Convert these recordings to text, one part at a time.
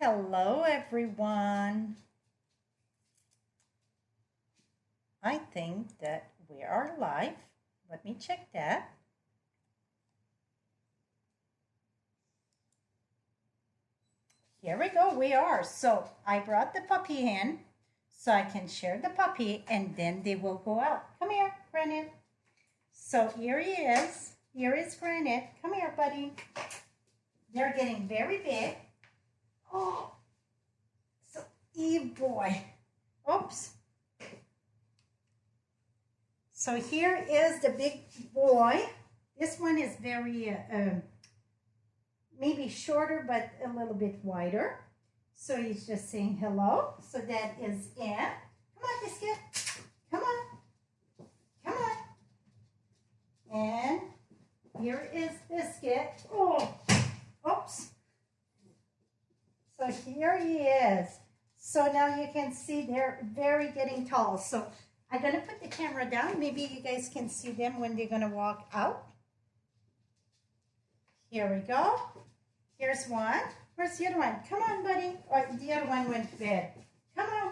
Hello, everyone. I think that we are live. Let me check that. Here we go. We are. So I brought the puppy in so I can share the puppy and then they will go out. Come here, Granite. So here he is. Here is Granite. Come here, buddy. They're getting very big. Oh, so boy. Oops. So here is the big boy. This one is very, maybe shorter, but a little bit wider. So he's just saying hello. So that is in. Come on, Biscuit. Come on. Come on. And here is Biscuit. Oh, oops. So here he is. So now you can see they're very getting tall. So I'm going to put the camera down. Maybe you guys can see them when they're going to walk out. Here we go. Here's one. Where's the other one? Come on, buddy. Or the other one went to bed. Come on.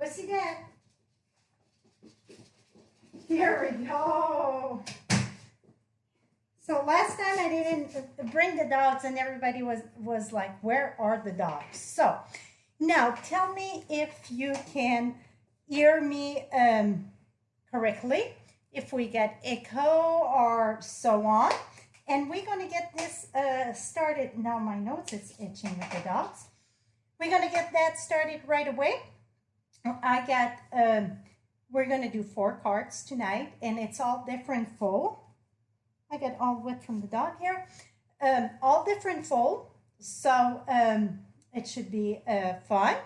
Go see Dad. Here we go. So last time I didn't bring the dogs and everybody was like, where are the dogs? So now tell me if you can hear me correctly, if we get echo or so on. And we're going to get this started. Now my nose is itching with the dogs. We're going to get that started right away. We're going to do 4 cards tonight, and it's all different fold. I got all wet from the dog here. All different fold, so it should be fun.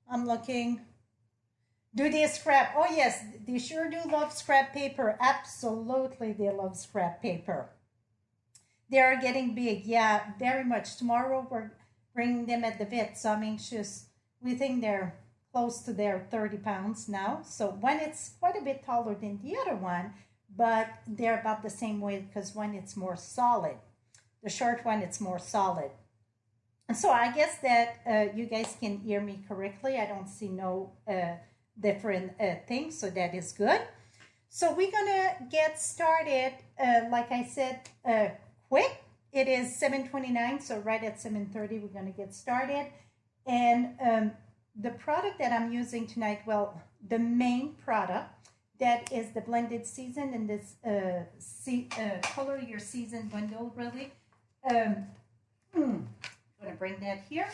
I'm looking. Do they scrap? Oh, yes, they sure do love scrap paper. Absolutely, they love scrap paper. They are getting big. Yeah, very much. Tomorrow, we're bringing them at the vet, so I'm anxious. We think they're close to their 30 pounds now. So one, it's quite a bit taller than the other one, but they're about the same weight because one, it's more solid. The short one, it's more solid. And so I guess that you guys can hear me correctly. I don't see no different things, so that is good. So we're gonna get started, like I said, quick. It is 7:29, so right at 7:30 we're gonna get started. And the product that I'm using tonight, well, the main product, that is the blended season in this color your season bundle, really. I'm gonna bring that here.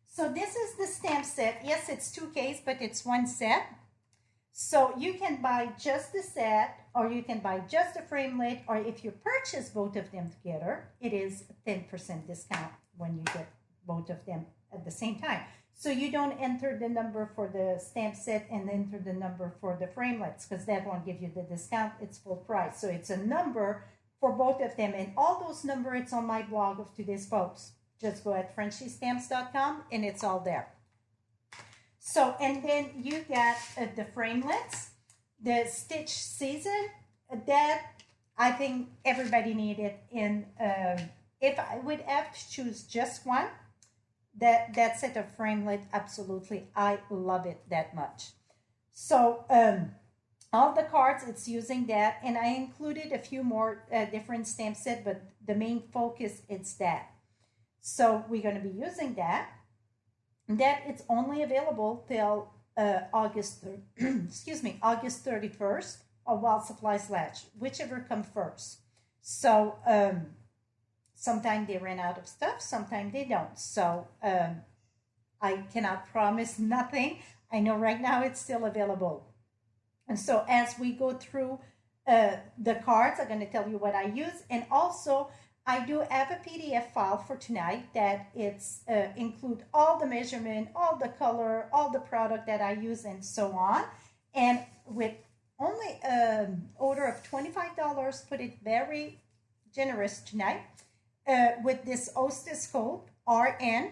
So this is the stamp set. Yes, it's 2 cases, but it's 1 set. So you can buy just the set, or you can buy just the framelit, or if you purchase both of them together, it is a 10% discount when you get both of them at the same time. So you don't enter the number for the stamp set and enter the number for the framelits, because that won't give you the discount. It's full price. So it's a number for both of them. And all those numbers, it's on my blog of today's post. Just go at FrenchieStamps.com and it's all there. So, and then you get the framelits, the stitch season, that I think everybody needed. In if I would have to choose just one, that set of framelit, absolutely, I love it that much. So all the cards, it's using that, and I included a few more different stamp set, but the main focus is that. So we're going to be using that. That it's only available till August 31st, or while supplies last, whichever comes first. So sometimes they run out of stuff, sometimes they don't. So I cannot promise nothing. I know right now it's still available. And so as we go through the cards, I'm going to tell you what I use. And also, I do have a PDF file for tonight that it's include all the measurement, all the color, all the product that I use, and so on. And with only an order of $25, put it very generous tonight, with this hostess code RNCDYVJ.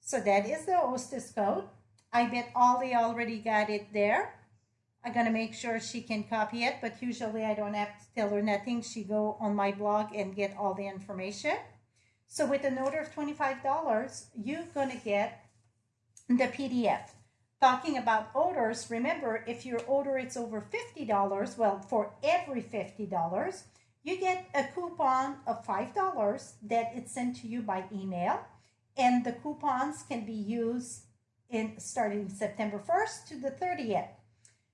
So that is the hostess code. I bet Ollie already got it there. I'm going to make sure she can copy it, but usually I don't have to tell her nothing. She go on my blog and get all the information. So with an order of $25, you're going to get the PDF. Talking about orders, remember, if your order is over $50, well, for every $50, you get a coupon of $5 that it's sent to you by email. And the coupons can be used starting September 1st to the 30th.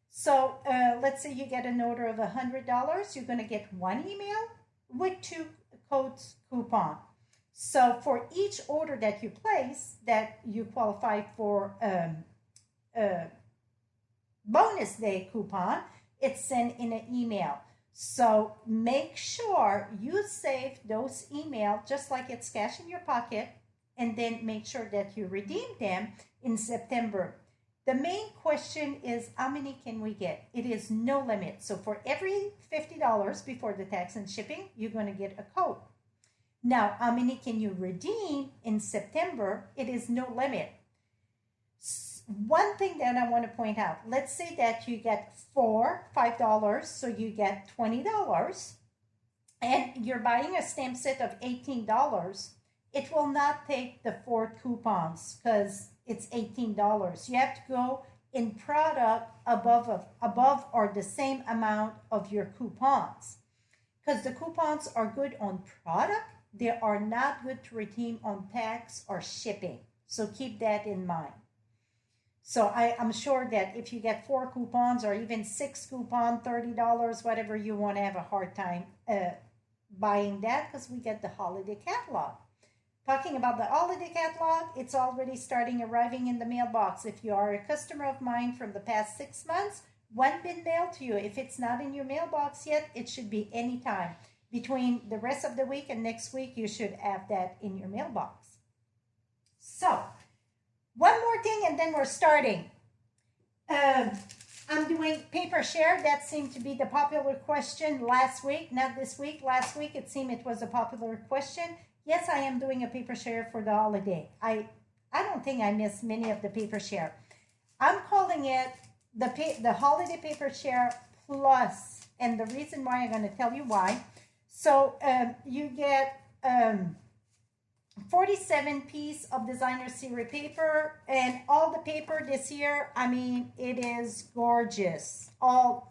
So let's say you get an order of $100, you're going to get one email with 2 codes coupon. So for each order that you place that you qualify for bonus day coupon, it's sent in an email. So make sure you save those emails just like it's cash in your pocket, and then make sure that you redeem them in September. The main question is, how many can we get? It is no limit. So for every $50 before the tax and shipping, you're going to get a code. Now, how many can you redeem in September? It is no limit. One thing that I want to point out, let's say that you get $5, so you get $20, and you're buying a stamp set of $18. It will not take the 4 coupons because it's $18. You have to go in product above or the same amount of your coupons, because the coupons are good on product. They are not good to redeem on tax or shipping. So keep that in mind. So I'm sure that if you get 4 coupons or even 6 coupons, $30, whatever, you won't have a hard time buying that, because we get the holiday catalog. Talking about the holiday catalog, it's already arriving in the mailbox. If you are a customer of mine from the past 6 months, one been mailed to you. If it's not in your mailbox yet, it should be anytime. Between the rest of the week and next week, you should have that in your mailbox. So, one more thing and then we're starting. I'm doing paper share. That seemed to be the popular question last week, not this week. Last week, it seemed it was a popular question. Yes, I am doing a paper share for the holiday. I don't think I missed many of the paper share. I'm calling it the holiday paper share plus, and the reason why, I'm going to tell you why. So you get 47 pieces of designer series paper, and all the paper this year, I mean, it is gorgeous. All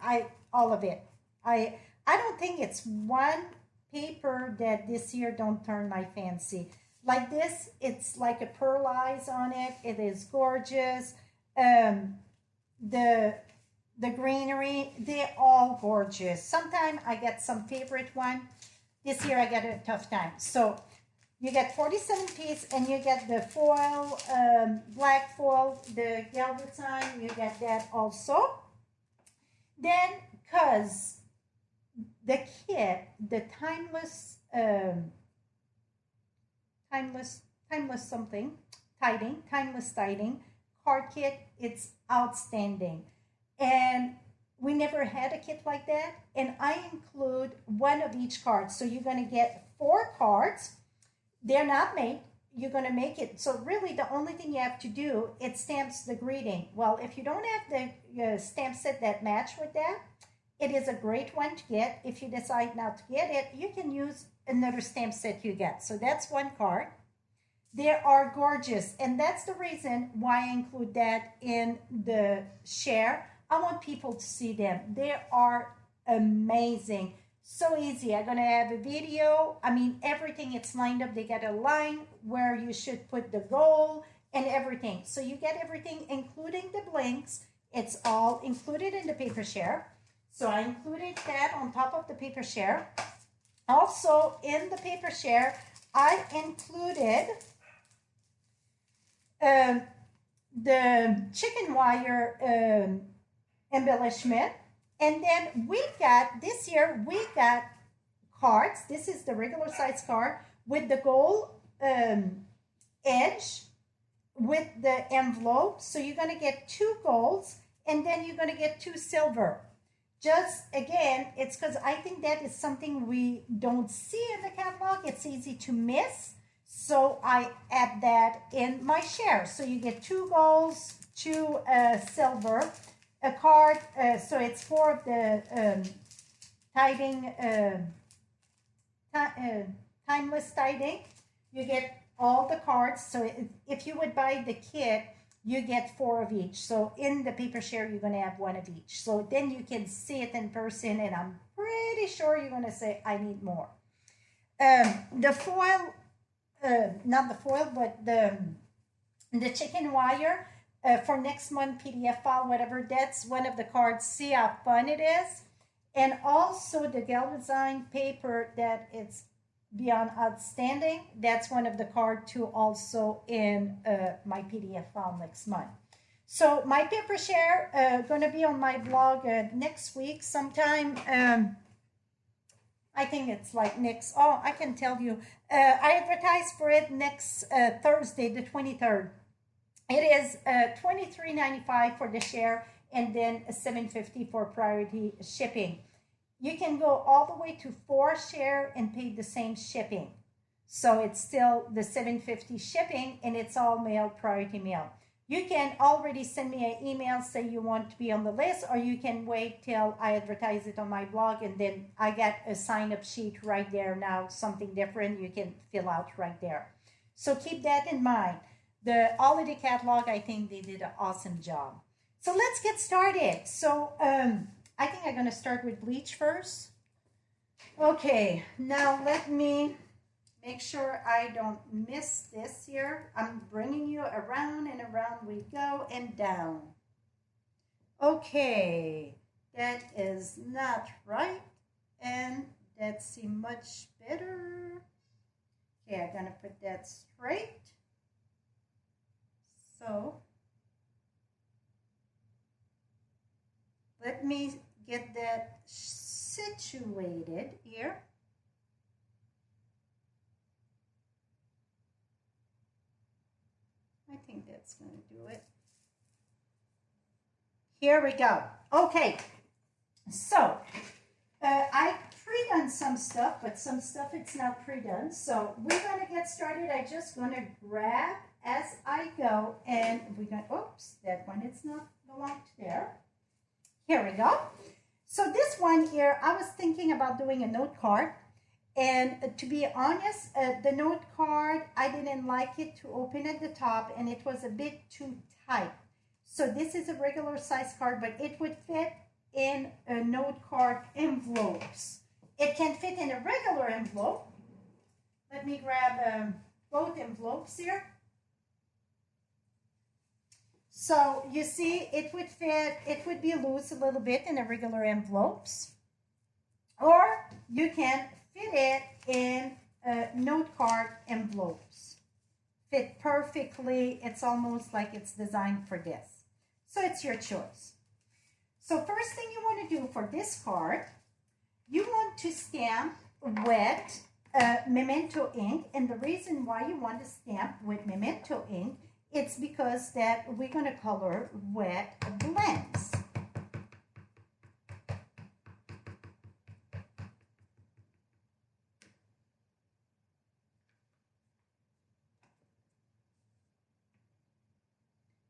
of it. I don't think it's one paper that this year don't turn my fancy. Like this, it's like a pearl eyes on it. It is gorgeous. The greenery, they're all gorgeous. Sometimes I get some favorite one. This year I get a tough time. So you get 47 pieces, and you get the foil, black foil, the galvanized, you get that also. Then, because the kit, the timeless tiding card kit, it's outstanding. And we never had a kit like that. And I include one of each card. So you're going to get 4 cards. They're not made. You're going to make it. So really the only thing you have to do, it stamps the greeting. Well, if you don't have the stamp set that match with that, it is a great one to get. If you decide not to get it, you can use another stamp set you get. So that's one card. They are gorgeous. And that's the reason why I include that in the share. I want people to see them. They are amazing. So easy. I'm going to have a video. I mean, everything, it's lined up. They got a line where you should put the goal and everything. So you get everything, including the blinks. It's all included in the paper share. So I included that on top of the paper share. Also, in the paper share, I included the chicken wire embellishment. And then this year, we got cards. This is the regular size card with the gold edge with the envelope. So you're going to get 2 golds, and then you're going to get 2 silver. Just, again, it's because I think that is something we don't see in the catalog. It's easy to miss. So I add that in my share. So you get 2 golds, 2 silver. A card, so it's 4 of the tiding, timeless tiding. You get all the cards. So if you would buy the kit, you get 4 of each. So in the paper share, you're going to have 1 of each. So then you can see it in person, and I'm pretty sure you're going to say, I need more. The foil, not the foil, but the chicken wire for next month PDF file, whatever, that's one of the cards. See how fun it is. And also the galvanized paper that it's beyond outstanding. That's one of the card too, also in my PDF file next month. So my paper share going to be on my blog next week sometime. I think it's like next, oh, I can tell you. I advertise for it next Thursday, the 23rd. It is $23.95 for the share, and then $7.50 for priority shipping. You can go all the way to 4 share and pay the same shipping. So it's still the $7.50 shipping, and it's all mail, priority mail. You can already send me an email, say you want to be on the list, or you can wait till I advertise it on my blog, and then I get a sign-up sheet right there now, something different you can fill out right there. So keep that in mind. The holiday catalog, I think they did an awesome job. So let's get started. So I think I'm going to start with bleach first. Okay, now let me make sure I don't miss this here. I'm bringing you around and around we go and down. Okay, that is not right. And that's see much better. Okay, I'm going to put that straight. So let me get that situated here. I think that's going to do it. Here we go. Okay, so I pre-done some stuff, but some stuff it's not pre-done. So we're going to get started. I'm just going to grab as I go, and we're going to, oops, that one it's not belong to there. Here we go. So this one here, I was thinking about doing a note card. And to be honest, the note card, I didn't like it to open at the top, and it was a bit too tight. So this is a regular size card, but it would fit in a note card envelopes. It can fit in a regular envelope. Let me grab both envelopes here. So you see, it would fit, it would be loose a little bit in the regular envelopes. Or you can fit it in note card envelopes. Fit perfectly. It's almost like it's designed for this. So it's your choice. So first thing you want to do for this card, you want to stamp wet memento ink. And the reason why you want to stamp with memento ink, it's because that we're going to color wet blends.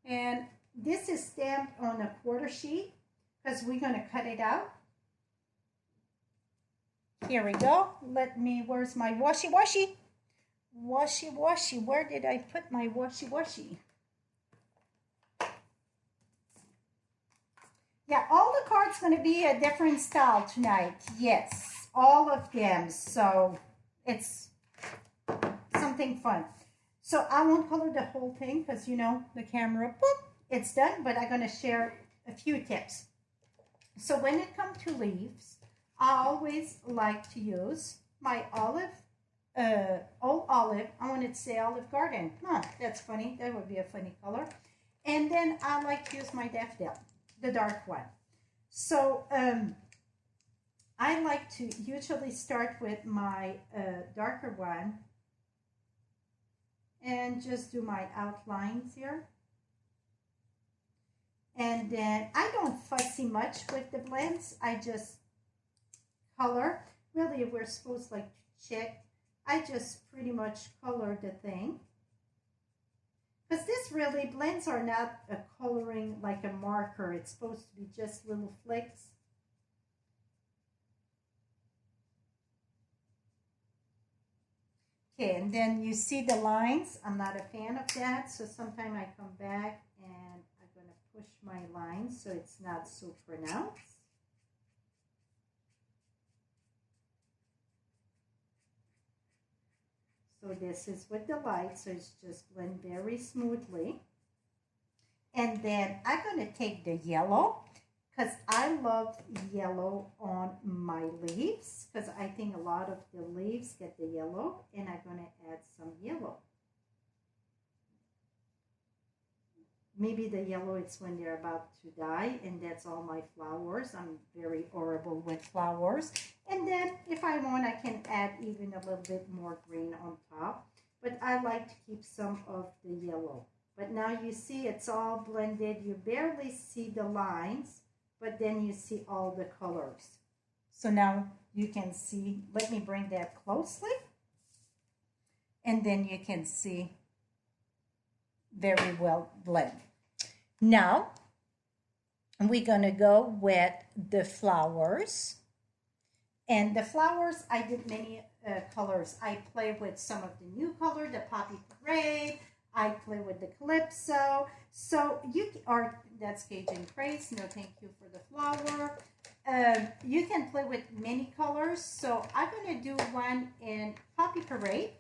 And this is stamped on a quarter sheet because we're going to cut it out. Here we go. Let me, where's my washi? Washi. Where did I put my washi? Yeah, all the cards going to be a different style tonight. Yes, all of them. So it's something fun. So I won't color the whole thing because, you know, the camera, boop, it's done. But I'm going to share a few tips. So when it comes to leaves, I always like to use my old olive. I wanted to say Olive Garden. Huh, that's funny. That would be a funny color. And then I like to use my daffodil, the dark one. So I like to usually start with my darker one and just do my outlines here. And then I don't fussy much with the blends. I just color. Really, if we're supposed to like check, I just pretty much color the thing. Because this really, blends are not a coloring like a marker. It's supposed to be just little flicks. Okay, and then you see the lines. I'm not a fan of that, so sometimes I come back and I'm going to push my lines so it's not so pronounced. So this is with the light, so it's just blend very smoothly. And then I'm going to take the yellow, because I love yellow on my leaves, because I think a lot of the leaves get the yellow, and I'm going to add some yellow. Maybe the yellow it's when they're about to die, and that's all my flowers. I'm very horrible with flowers. And then if I want, I can add even a little bit more green on top. But I like to keep some of the yellow. But now you see it's all blended. You barely see the lines, but then you see all the colors. So now you can see, let me bring that closely. And then you can see very well blend. Now, we're going to go with the flowers. And the flowers, I did many colors. I play with some of the new color, the Poppy Parade. I play with the Calypso. So you are, that's Cajun Craze. No, thank you for the flower. You can play with many colors. So I'm going to do one in Poppy Parade.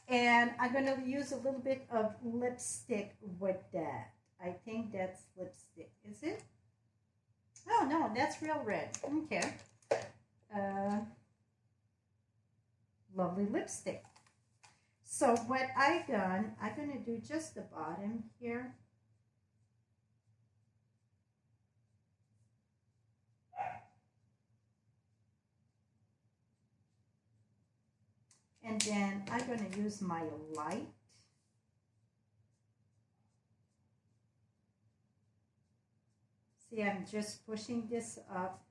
And I'm going to use a little bit of lipstick with that. I think that's lipstick. Is it? Oh, no, that's real red. Okay. Lovely lipstick. So what I've done, I'm going to do just the bottom here. And then I'm going to use my light. See, I'm just pushing this up.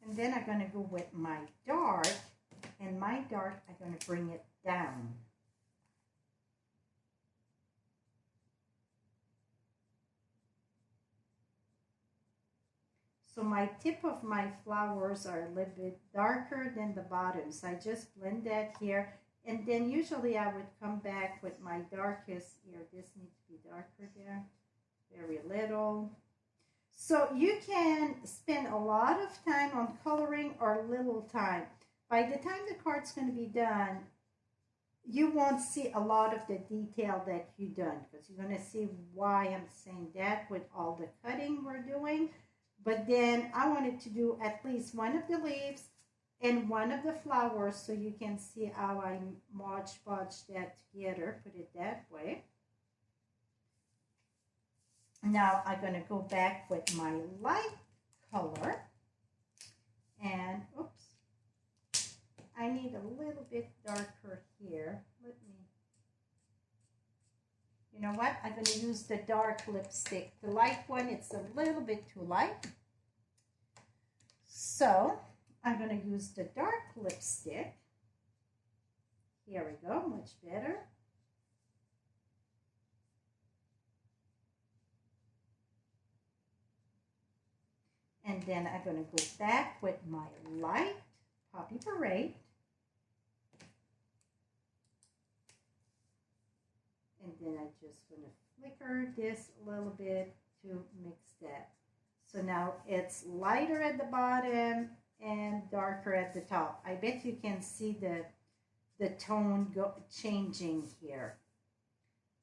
And then I'm going to go with my dark. And my dark, I'm going to bring it down. So my tip of my flowers are a little bit darker than the bottoms. I just blend that here. And then usually I would come back with my darkest here. This needs to be darker there. Very little. So you can spend a lot of time on coloring or little time. By the time the card's going to be done, you won't see a lot of the detail that you've done, because you're going to see why I'm saying that with all the cutting we're doing. But then I wanted to do at least one of the leaves and one of the flowers, so you can see how I modge that together, put it that way. Now I'm going to go back with my light color. And, oops, I need a little bit darker here. Let me, you know what? I'm going to use the dark lipstick. The light one, it's a little bit too light. So I'm going to use the dark lipstick. Here we go, much better. And then I'm going to go back with my light Poppy Parade. And then I just want to flicker this a little bit to mix that. So now it's lighter at the bottom and darker at the top. I bet you can see the tone changing here.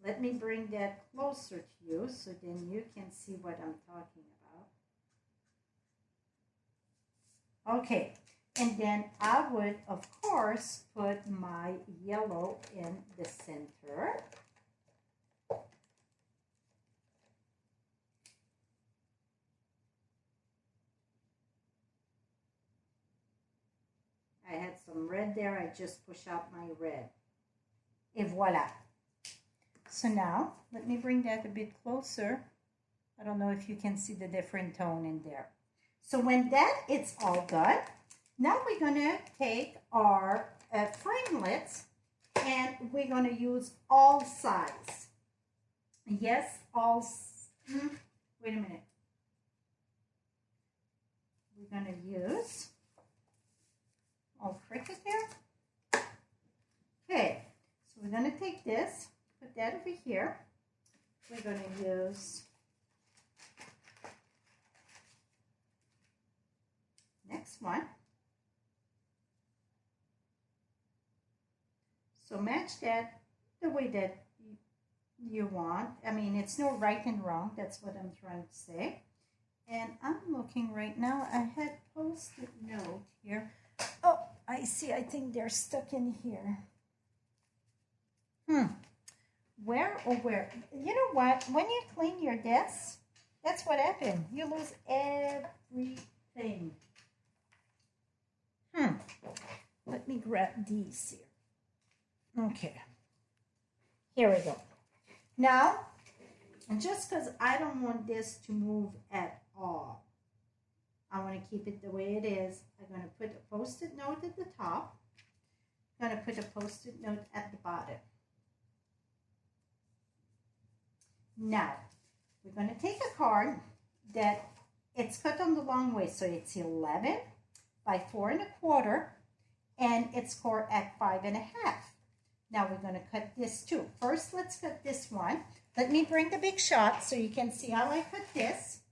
Let me bring that closer to you so then you can see what I'm talking about. Okay, and then I would, of course, put my yellow in the center. I had some red there. I just push out my red. Et voila. So now, let me bring that a bit closer. I don't know if you can see the different tone in there. So when that it's all done, now we're gonna take our framelits and we're gonna use all size. Yes, wait a minute. We're gonna use all cricket here. Okay, so we're gonna take this, put that over here. We're gonna use next one. So match that the way that you want. I mean, it's no right and wrong. That's what I'm trying to say. And I'm looking right now. I had posted note here. Oh, I see. I think they're stuck in here. Where or where? You know what? When you clean your desk, that's what happened. You lose everything. Let me grab these here. Okay. Here we go. Now, just because I don't want this to move at all, I want to keep it the way it is. I'm going to put a post-it note at the top. I'm going to put a post-it note at the bottom. Now, we're going to take a card that it's cut on the long way, so it's 11 by 4 1/4, and it's scored at 5 1/2. Now we're going to cut this too. First, let's cut this one. Let me bring the big shot so you can see how I cut this.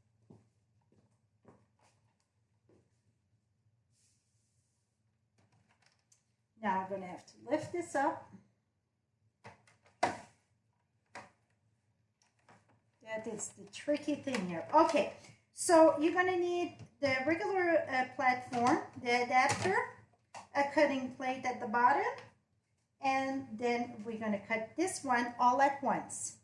Now I'm going to have to lift this up. That is the tricky thing here. Okay, so you're going to need the regular platform, the adapter, a cutting plate at the bottom, and then we're going to cut this one all at once.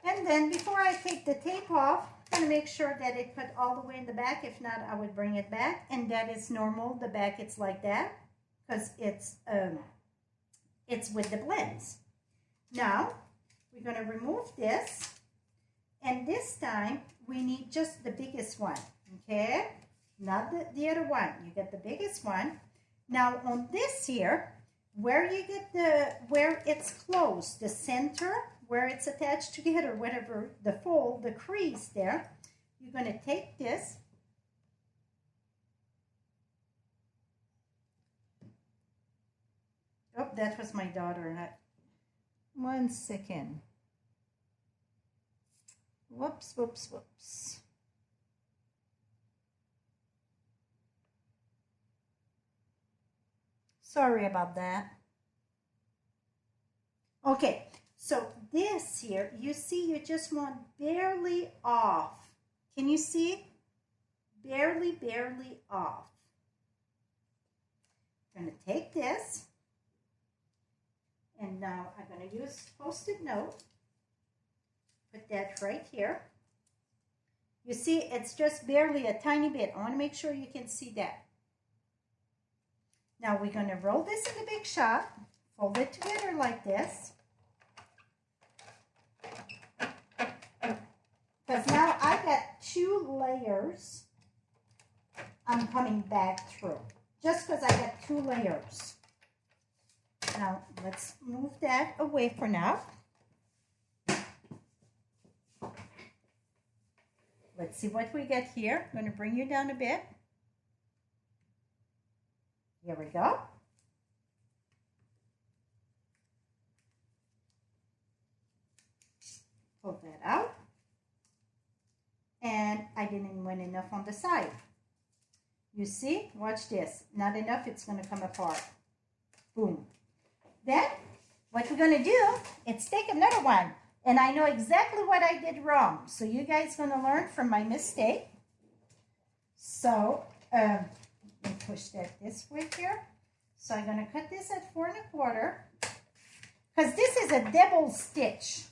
And then before I take the tape off, I'm going to make sure that it cut all the way in the back. If not, I would bring it back. And that is normal. The back, it's like that because it's with the blends. Now, we're going to remove this. And this time, we need just the biggest one, okay? Not the other one. You get the biggest one. Now, on this here, where you get where it's closed, the center, where it's attached together, whatever, the fold, the crease there, you're going to take this. Oh, that was my daughter. 1 second. Whoops, whoops, whoops. Sorry about that. Okay, so this here, you see, you just want barely off. Can you see? Barely, barely off. I'm going to take this, and now I'm going to use Post-it note. Put that right here. You see, it's just barely a tiny bit. I want to make sure you can see that. Now we're going to roll this in the big shot, fold it together like this. Because now I got 2 layers I'm coming back through. Just because I got 2 layers. Now let's move that away for now. Let's see what we get here. I'm going to bring you down a bit. Here we go. Pull that out. And I didn't win enough on the side. You see? Watch this. Not enough, it's going to come apart. Boom. Then, what we're going to do is take another one. And I know exactly what I did wrong. So you guys going to learn from my mistake. So, let me push that this way here. So I'm going to cut this at 4 1/4. Because this is a double stitch.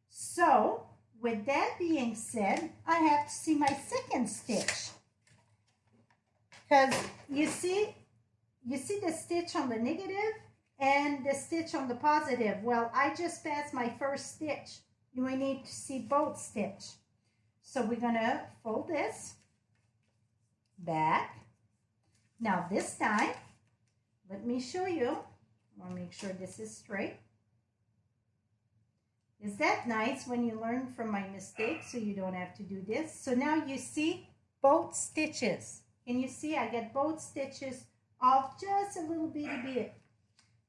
So, with that being said, I have to see my second stitch. Because you see the stitch on the negative and the stitch on the positive. Well, I just passed my first stitch. You will need to see both stitch. So we're gonna fold this back. Now this time, let me show you. I want to make sure this is straight. Is that nice when you learn from my mistakes so you don't have to do this? So now you see both stitches. Can you see I get both stitches off just a little bitty bit.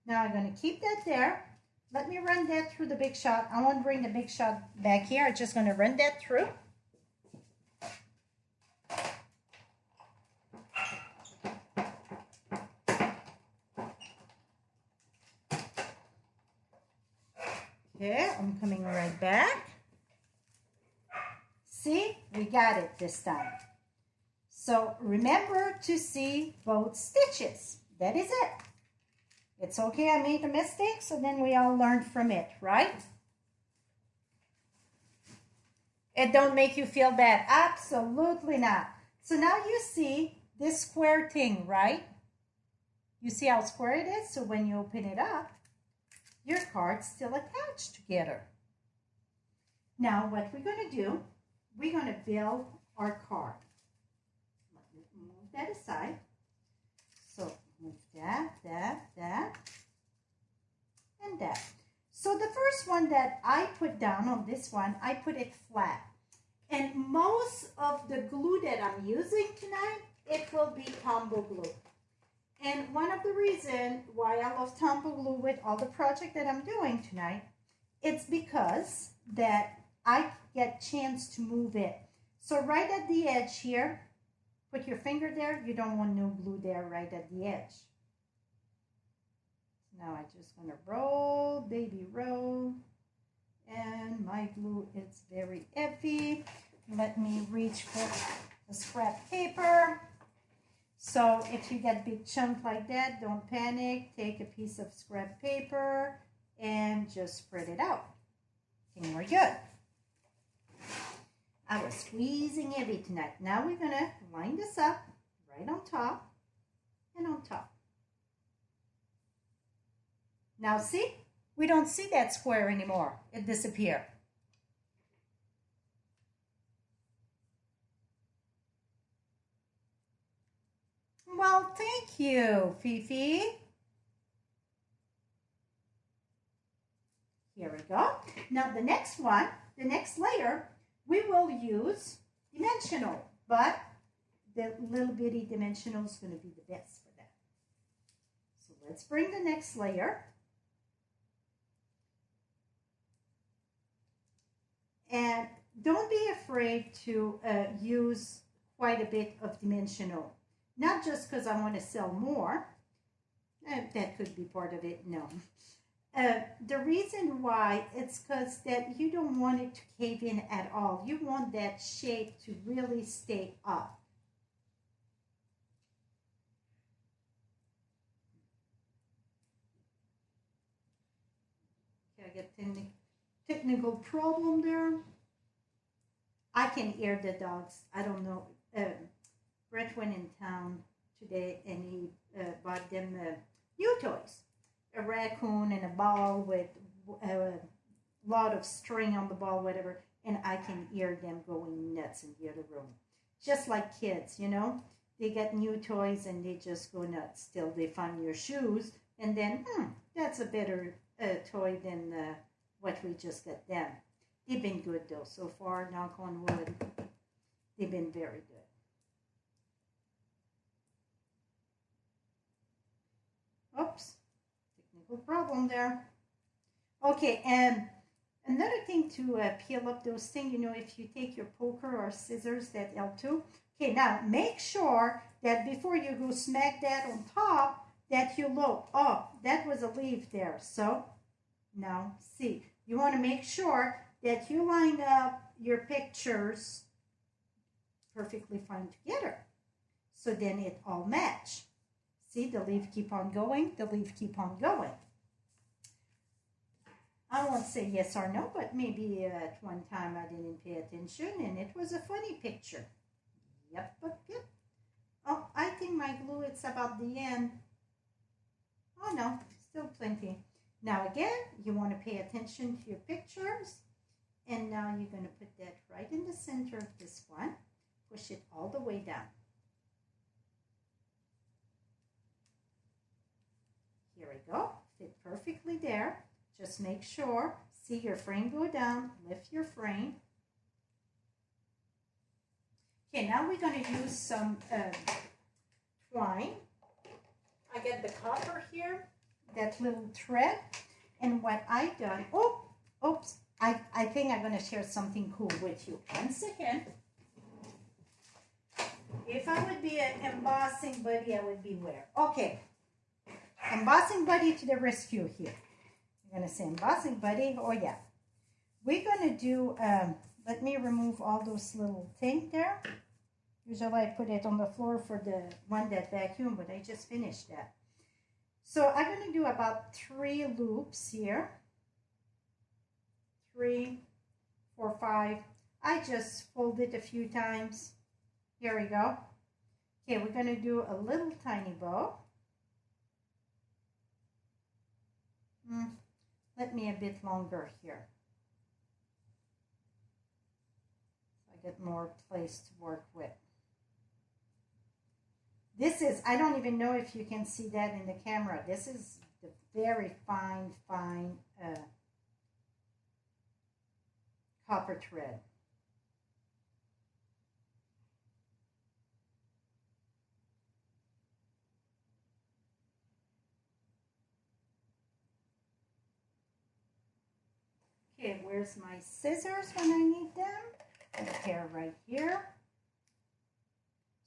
Now I'm going to keep that there. Let me run that through the Big Shot. I won't bring the Big Shot back here. I'm just going to run that through. Okay, I'm coming right back. See, we got it this time. So remember to see both stitches. That is it. It's okay I made a mistake, so then we all learned from it, right? It don't make you feel bad. Absolutely not. So now you see this square thing, right? You see how square it is? So when you open it up, your card's still attached together. Now what we're going to do, we're going to build our card. Let me move that aside. So move that, and that. So the first one that I put down on this one, I put it flat. And most of the glue that I'm using tonight, it will be Tombow glue. And one of the reasons why I love Tombow glue with all the project that I'm doing tonight, it's because that I get chance to move it. So right at the edge here, put your finger there. You don't want no glue there right at the edge. Now I'm just going to roll, baby roll. And my glue is very heavy. Let me reach for the scrap paper. So if you get big chunk like that, don't panic. Take a piece of scrap paper and just spread it out. And we're good. I was squeezing heavy tonight. Now we're going to line this up right on top and on top. Now see, we don't see that square anymore. It disappeared. Well, thank you, Fifi. Here we go. Now the next one, the next layer, we will use dimensional, but the little bitty dimensional is going to be the best for that. So let's bring the next layer. And don't be afraid to use quite a bit of dimensional. Not just because I want to sell more. That could be part of it. No. The reason why, it's because that you don't want it to cave in at all. You want that shape to really stay up. Okay, I get technical problem there. I can hear the dogs. I don't know. Brett went in town today and he bought them new toys. A raccoon and a ball with a lot of string on the ball, whatever. And I can hear them going nuts in the other room. Just like kids, you know. They get new toys and they just go nuts till they find your shoes. And then, that's a better toy than what we just got them. They've been good though so far, knock on wood. They've been very good. Oops, technical problem there. Okay, and another thing to peel up those things, you know, if you take your poker or scissors, that help too. Okay, now make sure that before you go smack that on top, that you look, oh, that was a leaf there. So now see, you want to make sure that you line up your pictures perfectly fine together. So then it all match. See, the leaf keep on going, the leaf keep on going. I won't say yes or no, but maybe at one time I didn't pay attention and it was a funny picture. Yep. Oh, I think my glue, it's about the end. Oh no, still plenty. Now again, you want to pay attention to your pictures. And now you're going to put that right in the center of this one. Push it all the way down. Here we go. Fit perfectly there. Just make sure. See your frame go down. Lift your frame. Okay, now we're going to use some twine. I get the copper here, that little thread. And what I done, oops, I think I'm going to share something cool with you. 1 second. If I would be an embossing buddy, I would be where? Okay. Embossing buddy to the rescue here. I'm going to say embossing buddy. Oh, yeah. We're going to do, let me remove all those little things there. Usually I put it on the floor for the one that vacuum, but I just finished that. So I'm going to do about 3 loops here. 3, 4, 5. I just fold it a few times. Here we go. Okay, we're going to do a little tiny bow. Let me a bit longer here. So I get more place to work with. This is, I don't even know if you can see that in the camera. This is the very fine copper thread. Okay, where's my scissors when I need them? A pair right here.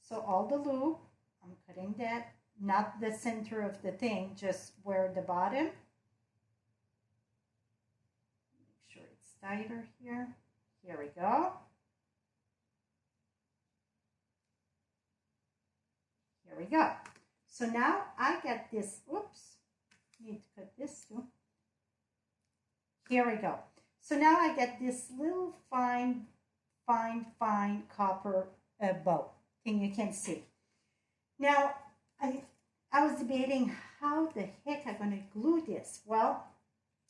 So all the loop, I'm cutting that, not the center of the thing, just where the bottom. Make sure it's tighter here. Here we go. Here we go. So now I got this, oops, need to cut this too. Here we go. So now I get this little fine copper bow thing you can see. Now, I was debating how the heck I'm going to glue this. Well,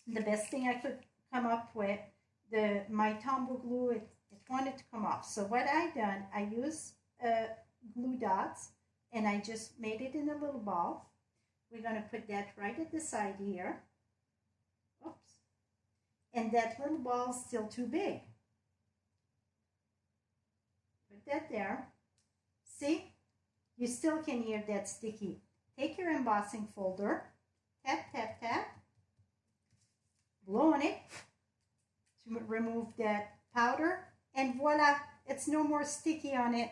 the best thing I could come up with, my tumble glue, it wanted to come off. So what I done, I used glue dots, and I just made it in a little ball. We're going to put that right at the side here. Oops. And that little ball is still too big. Put that there. See? You still can hear that sticky. Take your embossing folder, tap, tap, tap, blow on it to remove that powder, and voila, it's no more sticky on it.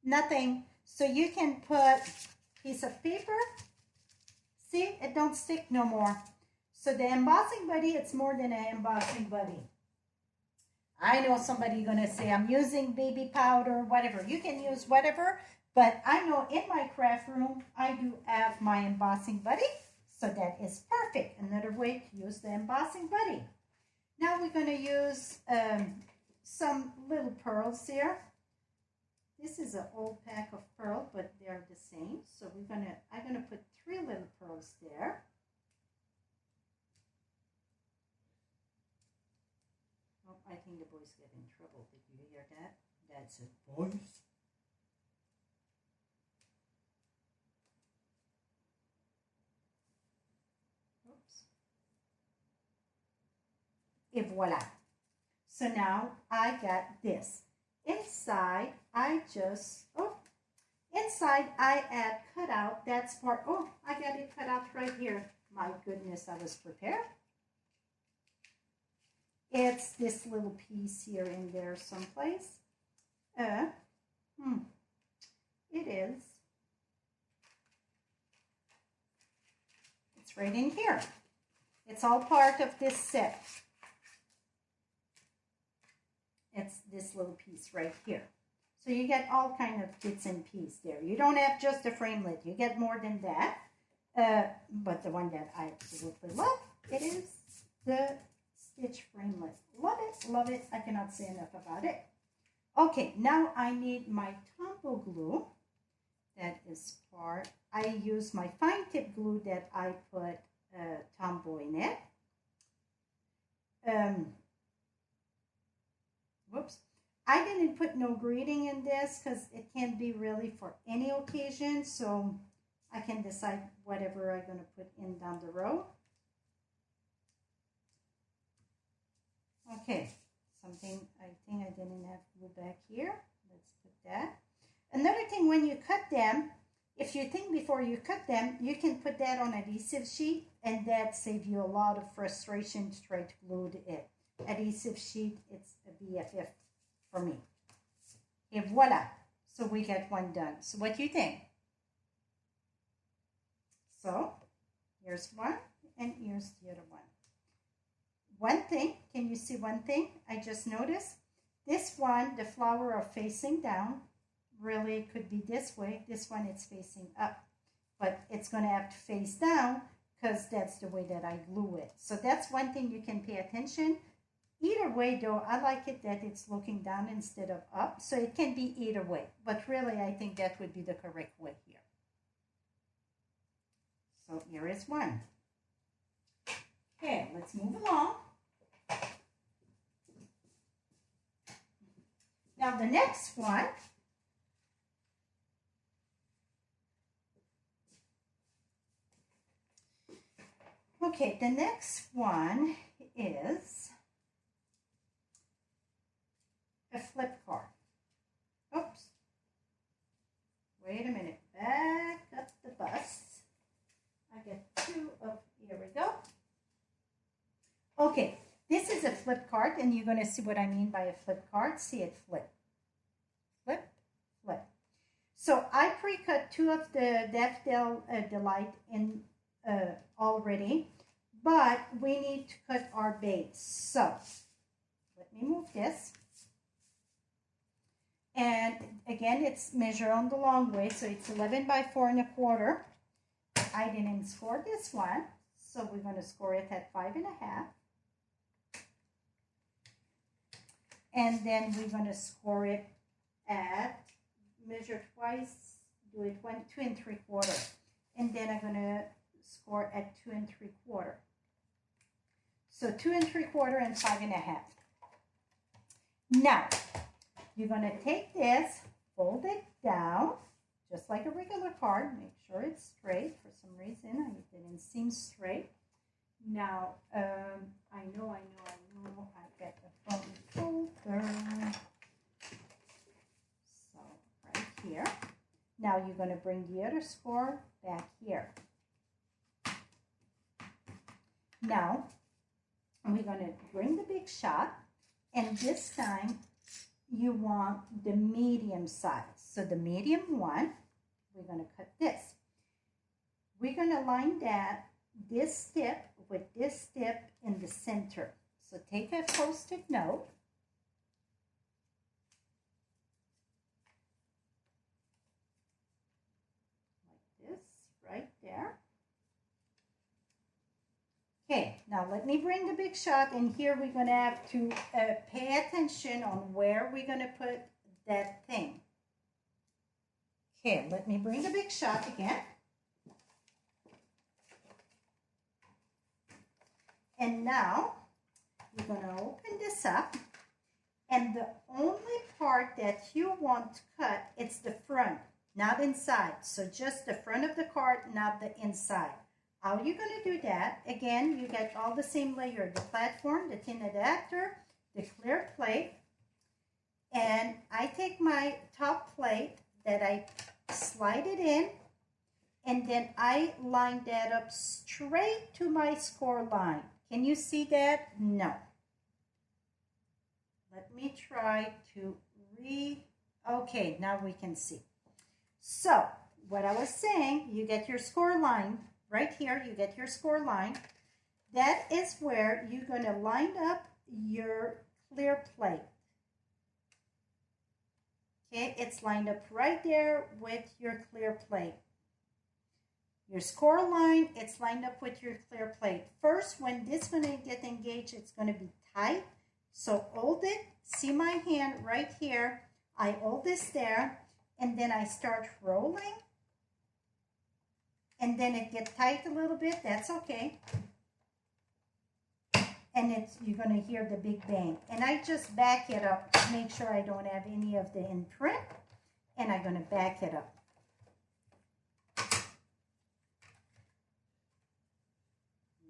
Nothing. So you can put a piece of paper. See, it don't stick no more. So the embossing buddy, it's more than an embossing buddy. I know somebody gonna say I'm using baby powder, whatever. You can use whatever, but I know in my craft room, I do have my embossing buddy. So that is perfect. Another way to use the embossing buddy. Now we're gonna use some little pearls here. This is an old pack of pearls, but they're the same. So I'm gonna put 3 little pearls there. Oh, I think the boys get in trouble. Did you hear that? That's it, boys. Oops. Et voila. So now I got this. Inside, inside I add cut out, that's part, oh, I got it cut out right here. My goodness, I was prepared. It's this little piece here in there someplace. It is. It's right in here. It's all part of this set. It's this little piece right here. So you get all kind of bits and pieces there. You don't have just a framelit. You get more than that. But the one that I absolutely love, it is the stitch framelit. Love it, love it. I cannot say enough about it. Okay, now I need my tumble glue. That is part. I use my fine tip glue that I put Tomboy in it. Whoops. I didn't put no greeting in this because it can be really for any occasion. So I can decide whatever I'm going to put in down the road. Okay. Something I think I didn't have glue back here. Let's put that. Another thing, when you cut them, if you think before you cut them, you can put that on adhesive sheet, and that saves you a lot of frustration to try to glue it. Adhesive sheet, it's a BFF for me. And voila. So we got one done. So what do you think? So here's one, and here's the other one. One thing, can you see one thing? I just noticed this one, the flower are facing down. Really, it could be this way. This one, it's facing up. But it's going to have to face down because that's the way that I glue it. So that's one thing you can pay attention. Either way, though, I like it that it's looking down instead of up. So it can be either way. But really, I think that would be the correct way here. So here is one. Okay, let's move along. Now the next one. Okay, the next one is a flip card. Oops. Wait a minute. Back up the bus. I get two of, here we go. Okay, this is a flip card, and you're going to see what I mean by a flip card. See it flip. Flip, flip. So I pre-cut two of the Daffodil Delight in already, but we need to cut our base. So let me move this. And again, it's measured on the long way, so it's 11 by 4 1/4. I didn't score this one, so we're going to score it at 5 1/2. And then we're going to score it at, measure twice, do it 2 3/4. And then I'm going to score at 2 3/4. So 2 3/4 and 5 1/2. Now, you're going to take this, fold it down, just like a regular card. Make sure it's straight. For some reason, it didn't seem straight. Now, I know, I get the phone folder. So, right here. Now, you're going to bring the other score back here. Now, we're going to bring the big shot, and this time, you want the medium size. So the medium one, we're going to cut this. We're going to line this tip with this tip in the center. So take a Post-it note. Like this, right there. Okay, now let me bring the big shot, and here we're going to have to pay attention on where we're going to put that thing. Okay, let me bring the big shot again. And now we're going to open this up, and the only part that you want to cut, it's the front, not inside. So just the front of the card, not the inside. How are you going to do that? Again, you get all the same layer, the platform, the tin adapter, the clear plate. And I take my top plate that I slide it in, and then I line that up straight to my score line. Can you see that? No. Let me try to okay, now we can see. So, what I was saying, you get your score line. Right here, you get your score line. That is where you're going to line up your clear plate. Okay, it's lined up right there with your clear plate. Your score line, it's lined up with your clear plate. First, when this is going to get engaged, it's going to be tight. So hold it. See my hand right here. I hold this there, and then I start rolling and then it gets tight a little bit, that's okay. And you're going to hear the big bang. And I just back it up to make sure I don't have any of the imprint. And I'm going to back it up.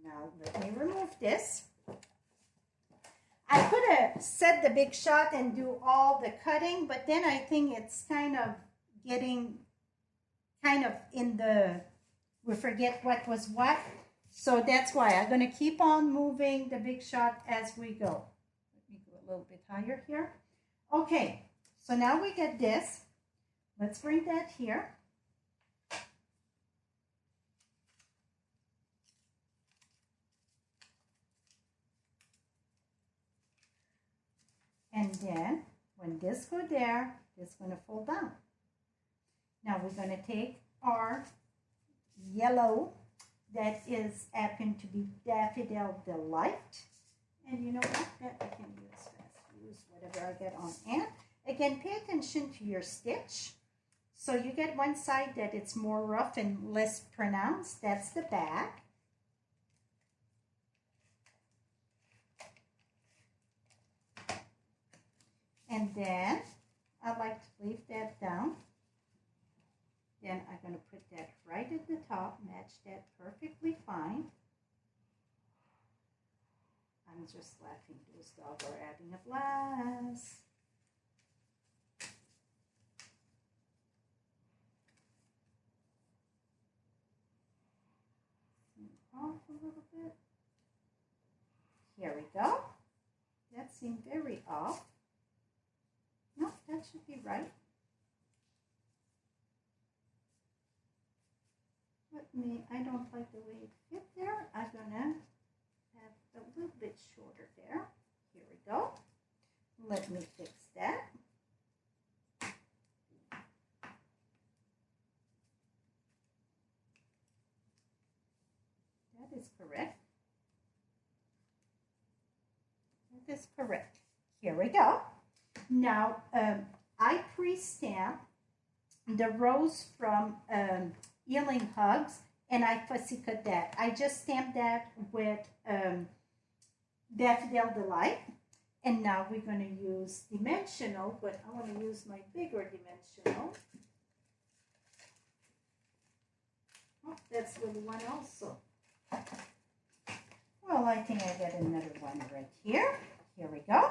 Now let me remove this. I could have set the big shot and do all the cutting, but then I think it's kind of getting in the, we forget what was what. So that's why I'm going to keep on moving the big shot as we go. Let me go a little bit higher here. Okay, so now we get this. Let's bring that here. And then when this go there, this is going to fall down. Now we're going to take our yellow that is happen to be Daffodil Delight. And you know what? That I can use whatever I get on hand. Again, pay attention to your stitch. So you get one side that it's more rough and less pronounced. That's the back. And then I like to leave that down. Then I'm going to put that right at the top, match that perfectly fine. I'm just laughing. Those dogs are having a blast. Off a little bit. Here we go. That seemed very off. No, that should be right. I don't like the way it fit there. I'm gonna have a little bit shorter there. Here we go. Let me fix that. That is correct. That is correct. Here we go. Now, I pre-stamp the rose from Healing Hugs, and I fussy cut that. I just stamped that with Daffodil Delight, and now we're going to use dimensional, but I want to use my bigger dimensional. Oh, that's with one also. Well, I think I get another one right here. Here we go.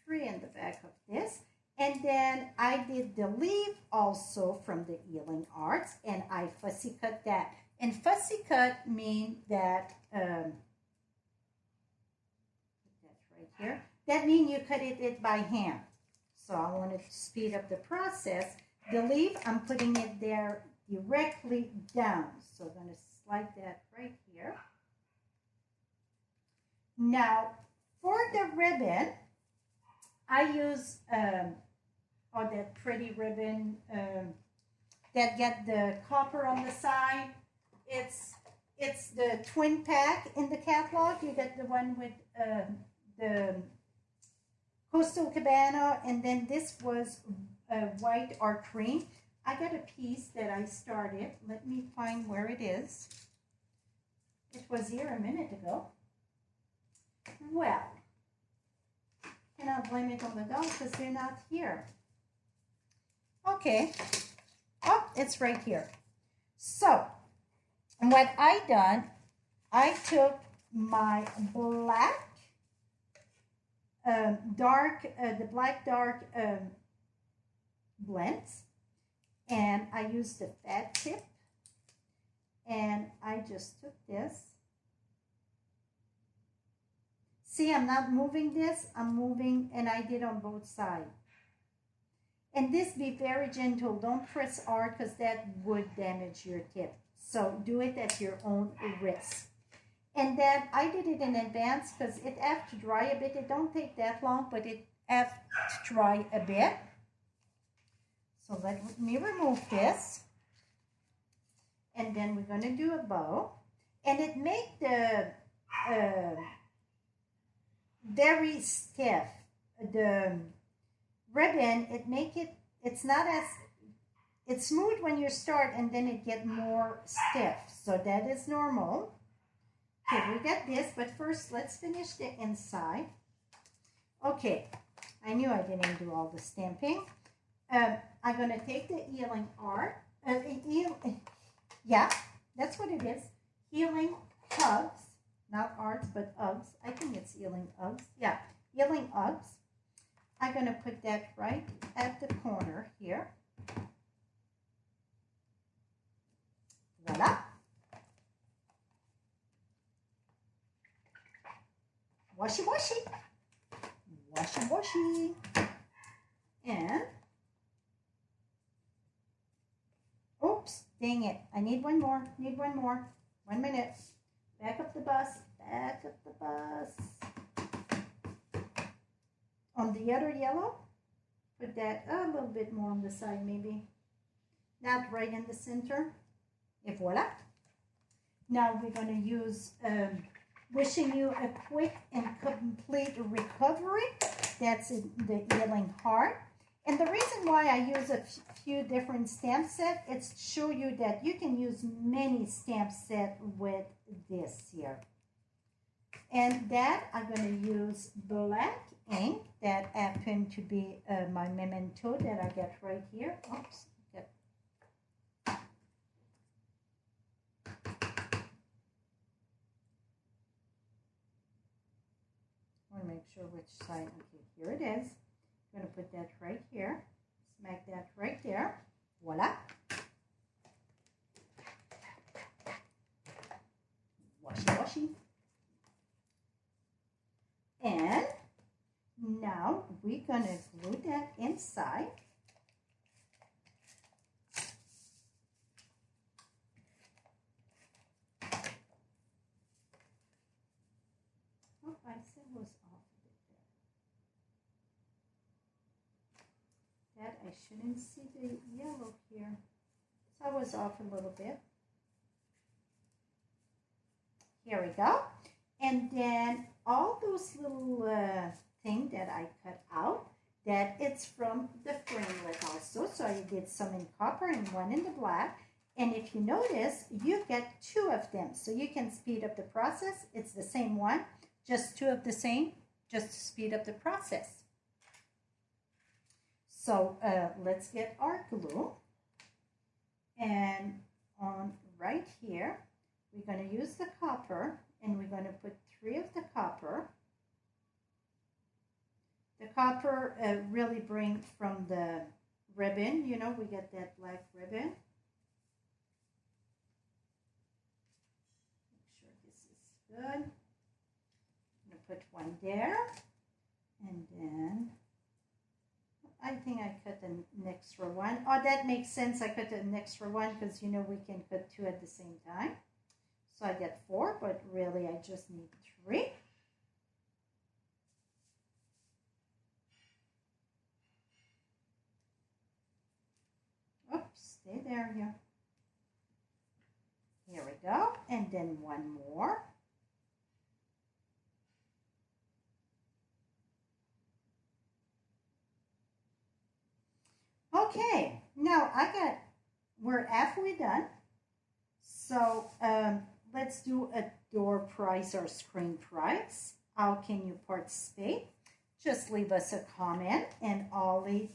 Three in the back of this, and then I did the leaf also from the Healing Arts, and I fussy cut that. And fussy cut means that that's right here. That means you cut it by hand. So I wanted to speed up the process. The leaf, I'm putting it there directly down. So I'm going to slide that right here. Now for the ribbon, I use that pretty ribbon that get the copper on the side. It's the twin pack in the catalog. You get the one with the Coastal Cabana, and then this was white or cream. I got a piece that I started. Let me find where it is. It was here a minute ago. Well, cannot blame it on the dogs because they're not here. Okay. Oh, it's right here. So, what I done, I took my black, the black dark blends, and I used the fat tip, and I just took this. See, I'm not moving this, I'm moving, and I did on both sides. And this, be very gentle. Don't press hard because that would damage your tip. So do it at your own risk. And then I did it in advance because it has to dry a bit. It don't take that long, but it has to dry a bit. So let me remove this. And then we're going to do a bow. And it makes the very stiff. The ribbon, it's not as, it's smooth when you start and then it get more stiff. So that is normal. Okay, we got this, but first let's finish the inside. Okay, I knew I didn't do all the stamping. I'm going to take the healing art. Yeah, that's what it is. Healing hugs. Not arts, but Uggs. I think it's healing Uggs. Yeah, healing Uggs. I'm going to put that right at the corner here. Voila. Washy, washy. Washy, washy. And, oops, dang it. I need one more. Need one more. 1 minute. Back up the bus. Back up the bus. On the other yellow, put that a little bit more on the side maybe. Not right in the center. Et voila. Now we're going to use wishing you a quick and complete recovery. That's the healing heart. And the reason why I use a few different stamp sets, it's to show you that you can use many stamp sets with this here. And that I'm going to use black ink that happened to be my memento that I got right here. Oops. I want to make sure which side. Okay, here it is. I'm going to put that right here. Smack that right there. Voila. Washy, washy. And now we're going to glue that inside. Oh, I said it was off a bit there. That I shouldn't see the yellow here. So I was off a little bit. Here we go. And then all those little things that I cut out, that it's from the framelit also. So I did some in copper and one in the black. And if you notice, you get 2 of them. So you can speed up the process. It's the same one, just 2 of the same, just to speed up the process. So let's get our glue. And on right here, we're going to use the copper. And we're going to put 3 of the copper. The copper really brings from the ribbon. You know, we get that black ribbon. Make sure this is good. I'm going to put 1 there. And then I think I cut an extra one. Oh, that makes sense. I cut an extra one because, you know, we can cut 2 at the same time. So I get 4, but really I just need 3. Oops, stay there here. Here we go. And then 1 more. Okay, now we're halfway done. So, let's do a door prize or screen prize. How can you participate? Just leave us a comment and Ollie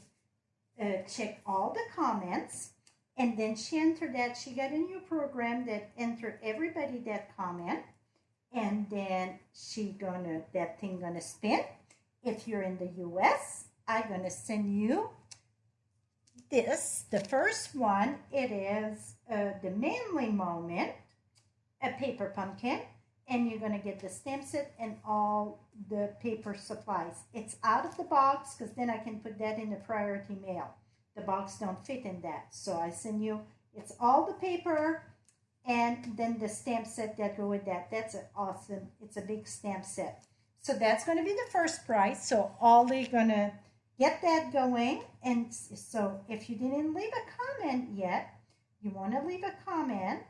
check all the comments. And then she entered that. She got a new program that entered everybody that comment. And then that thing gonna spin. If you're in the US, I'm gonna send you this. The first one, it is the Manly Moment, a paper pumpkin, and you're going to get the stamp set and all the paper supplies. It's out of the box because then I can put that in the priority mail. The box don't fit in that. So I send you, it's all the paper and then the stamp set that go with that. That's awesome. It's a big stamp set. So that's going to be the first prize. So Ollie going to get that going. And so if you didn't leave a comment yet, you want to leave a comment.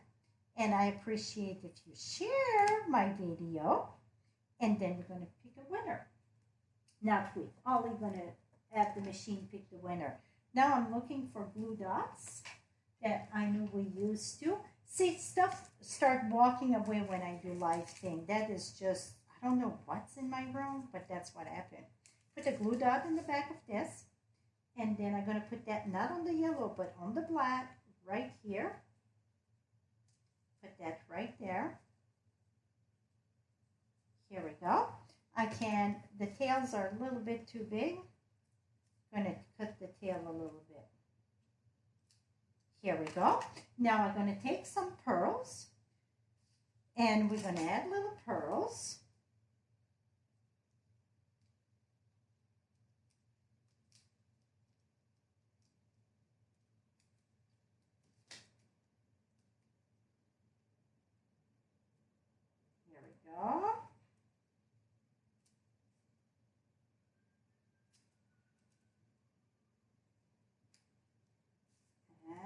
And I appreciate if you share my video. And then we're going to pick a winner. Not we. Ollie going to have the machine pick the winner. Now I'm looking for glue dots that I know we used to. See, stuff start walking away when I do live thing. That is just, I don't know what's in my room, but that's what happened. Put a glue dot in the back of this. And then I'm going to put that not on the yellow, but on the black right here. Put that right there. Here we go. The tails are a little bit too big. I'm going to cut the tail a little bit. Here we go. Now I'm going to take some pearls and we're going to add little pearls. Here we go.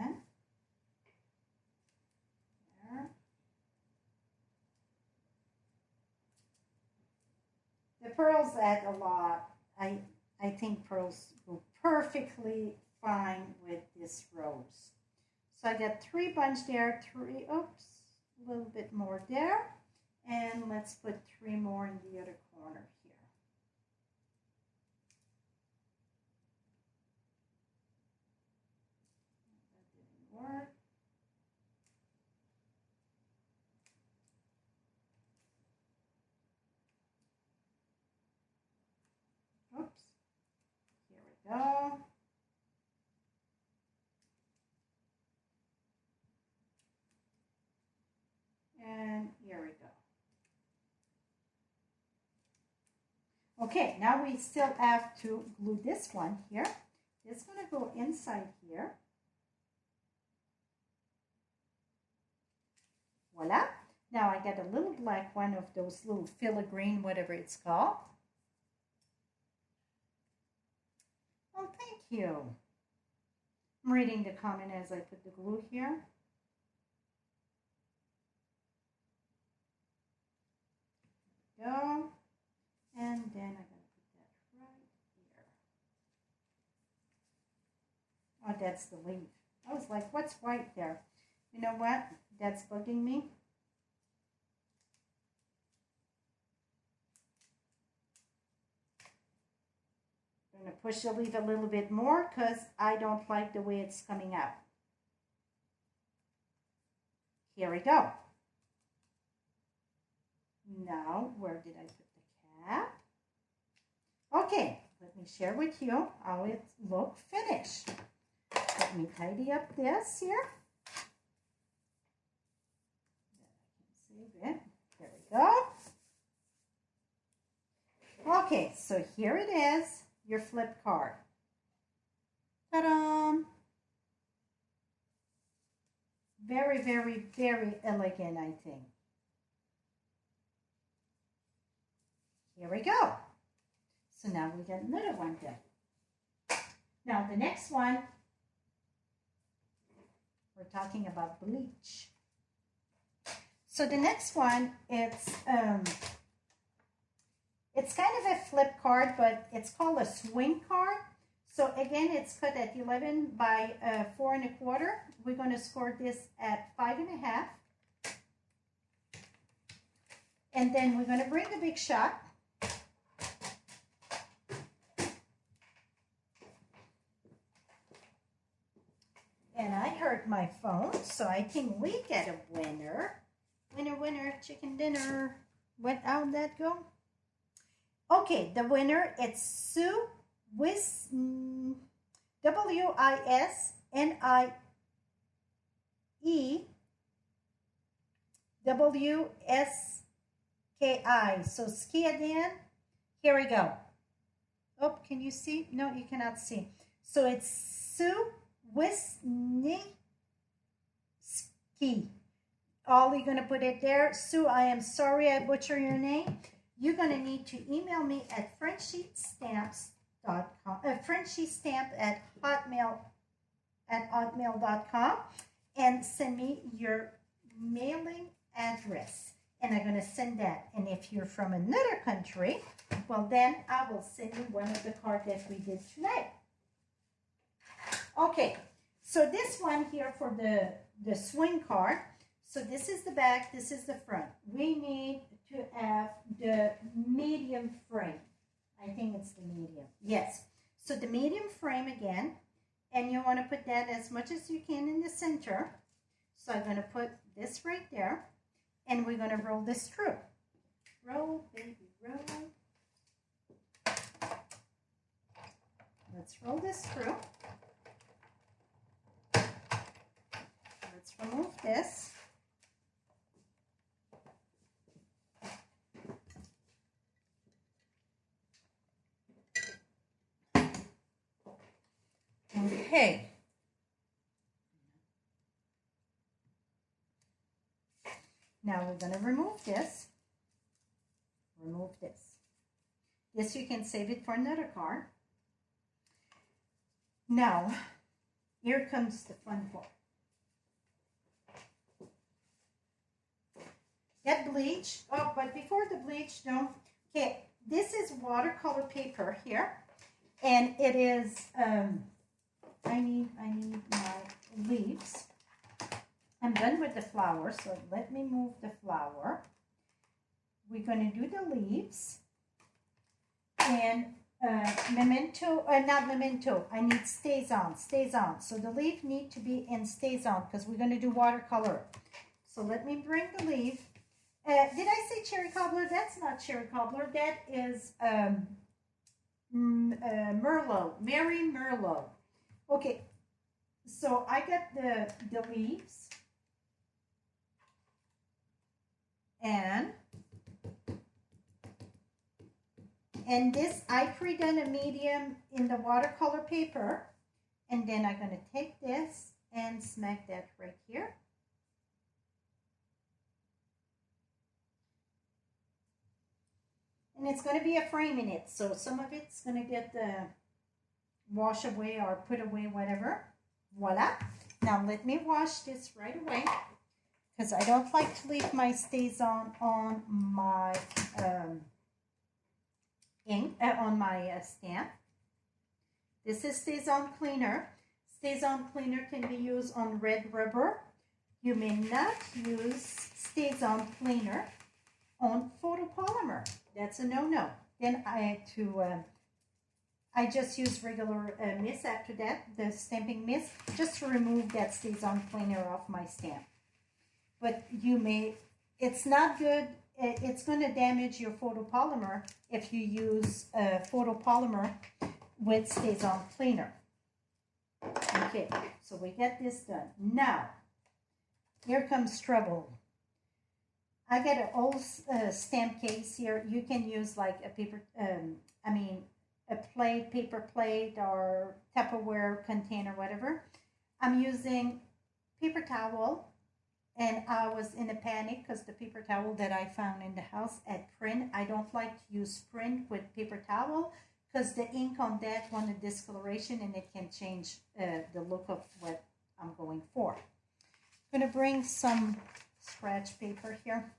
And there. The pearls add a lot. I think pearls go perfectly fine with this rose. So I got 3 bunch there, a little bit more there. And let's put 3 more in the other corner here. That didn't work. Oops. Here we go. And here we go. Okay, now we still have to glue this one here. It's going to go inside here. Voila. Now I got a little black one of those little filigree, whatever it's called. Oh, thank you. I'm reading the comment as I put the glue here. There we go. And then I'm going to put that right here. Oh, that's the leaf. I was like, what's white there? You know what? That's bugging me. I'm going to push the leaf a little bit more because I don't like the way it's coming out. Here we go. Now, where did I put the cap? Okay, let me share with you how it looks finished. Let me tidy up this here. Save it. There we go. Okay, so here it is, your flip card. Ta-da! Very, very, very elegant, I think. Here we go. So now we got another one done. Now the next one, we're talking about bleach. So the next one, it's kind of a flip card, but it's called a swing card. So again, it's cut at 11 by 4 1/4. We're going to score this at 5 1/2. And then we're going to bring the big shot. And I heard my phone, so I think we get a winner. Winner, winner, chicken dinner. How'd that go? Okay, the winner, it's Sue Wisnie, WISNIEWSKI. So ski again. Here we go. Oh, can you see? No, you cannot see. So it's Sue Wisniewski. All you're going to put it there. Sue, I am sorry I butchered your name. You're going to need to email me at frenchiestamps.com, frenchiestamp@hotmail.com, and send me your mailing address. and I'm going to send that. And if you're from another country, well, then I will send you one of the cards that we did tonight. Okay, so this one here for the swing card. So this is the back, this is the front. We need to have the medium frame. I think it's the medium. Yes. So the medium frame again, and you want to put that as much as you can in the center. So I'm going to put this right there, and we're going to roll this through. Roll, baby, roll. Let's roll this through. Let's remove this. Okay. Now we're going to remove this. Remove this. This you can save it for another card. Now, here comes the fun part. Get bleach. Oh, but before the bleach, don't. Okay, this is watercolor paper here, and it is. I need my leaves. I'm done with the flower, so let me move the flower. We're going to do the leaves. And memento, not memento, I need stays on. So the leaf need to be in stays on because we're going to do watercolor. So let me bring the leaf. Did I say cherry cobbler? That's not cherry cobbler. That is Merlot, Mary Merlot. Okay, so I got the leaves. And this, I pre-done a medium in the watercolor paper. And then I'm going to take this and smack that right here. And it's going to be a frame in it. So some of it's going to get wash away or put away, whatever. Voila. Now let me wash this right away, because I don't like to leave my stays on my ink, on my stamp. This is stays on cleaner. Stays on cleaner can be used on red rubber. You may not use stays on cleaner on photopolymer. That's a no-no. Then I had to, I just use regular mist after that, the stamping mist, just to remove that stays on cleaner off my stamp. But you may, it's not good, it's going to damage your photopolymer if you use photopolymer with stays on cleaner. Okay, so we get this done. Now, here comes trouble. I got an old stamp case here. You can use like a paper, a plate, paper plate, or Tupperware container, whatever. I'm using paper towel, and I was in a panic because the paper towel that I found in the house had print. I don't like to use print with paper towel because the ink on that one is discoloration, and it can change the look of what I'm going for. I'm going to bring some scratch paper here.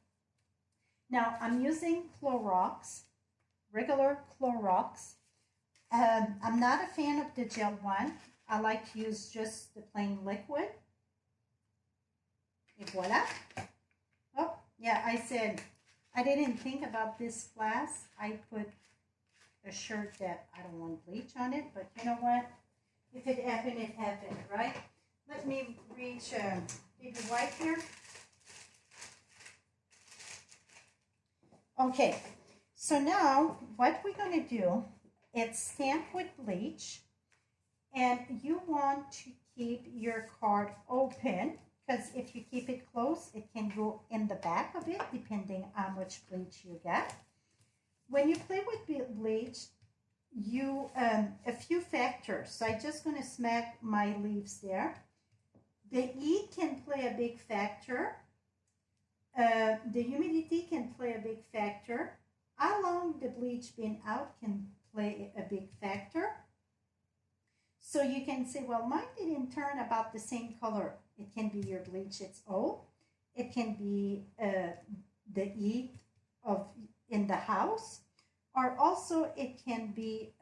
Now I'm using Clorox, regular Clorox. I'm not a fan of the gel one. I like to use just the plain liquid. Et voila. Oh, yeah, I said I didn't think about this glass. I put a shirt that I don't want bleach on it, but you know what? If it happened, it happened, right? Let me reach baby white here. Okay, so now what we're going to do is stamp with bleach, and you want to keep your card open, because if you keep it closed, it can go in the back of it, depending how much bleach you get. When you play with bleach, you a few factors. So I'm just going to smack my leaves there. The heat can play a big factor. The humidity can play a big factor. How long the bleach been out can play a big factor. So you can say, well, mine didn't turn about the same color. It can be your bleach, it's old. It can be the E of in the house, or also it can be,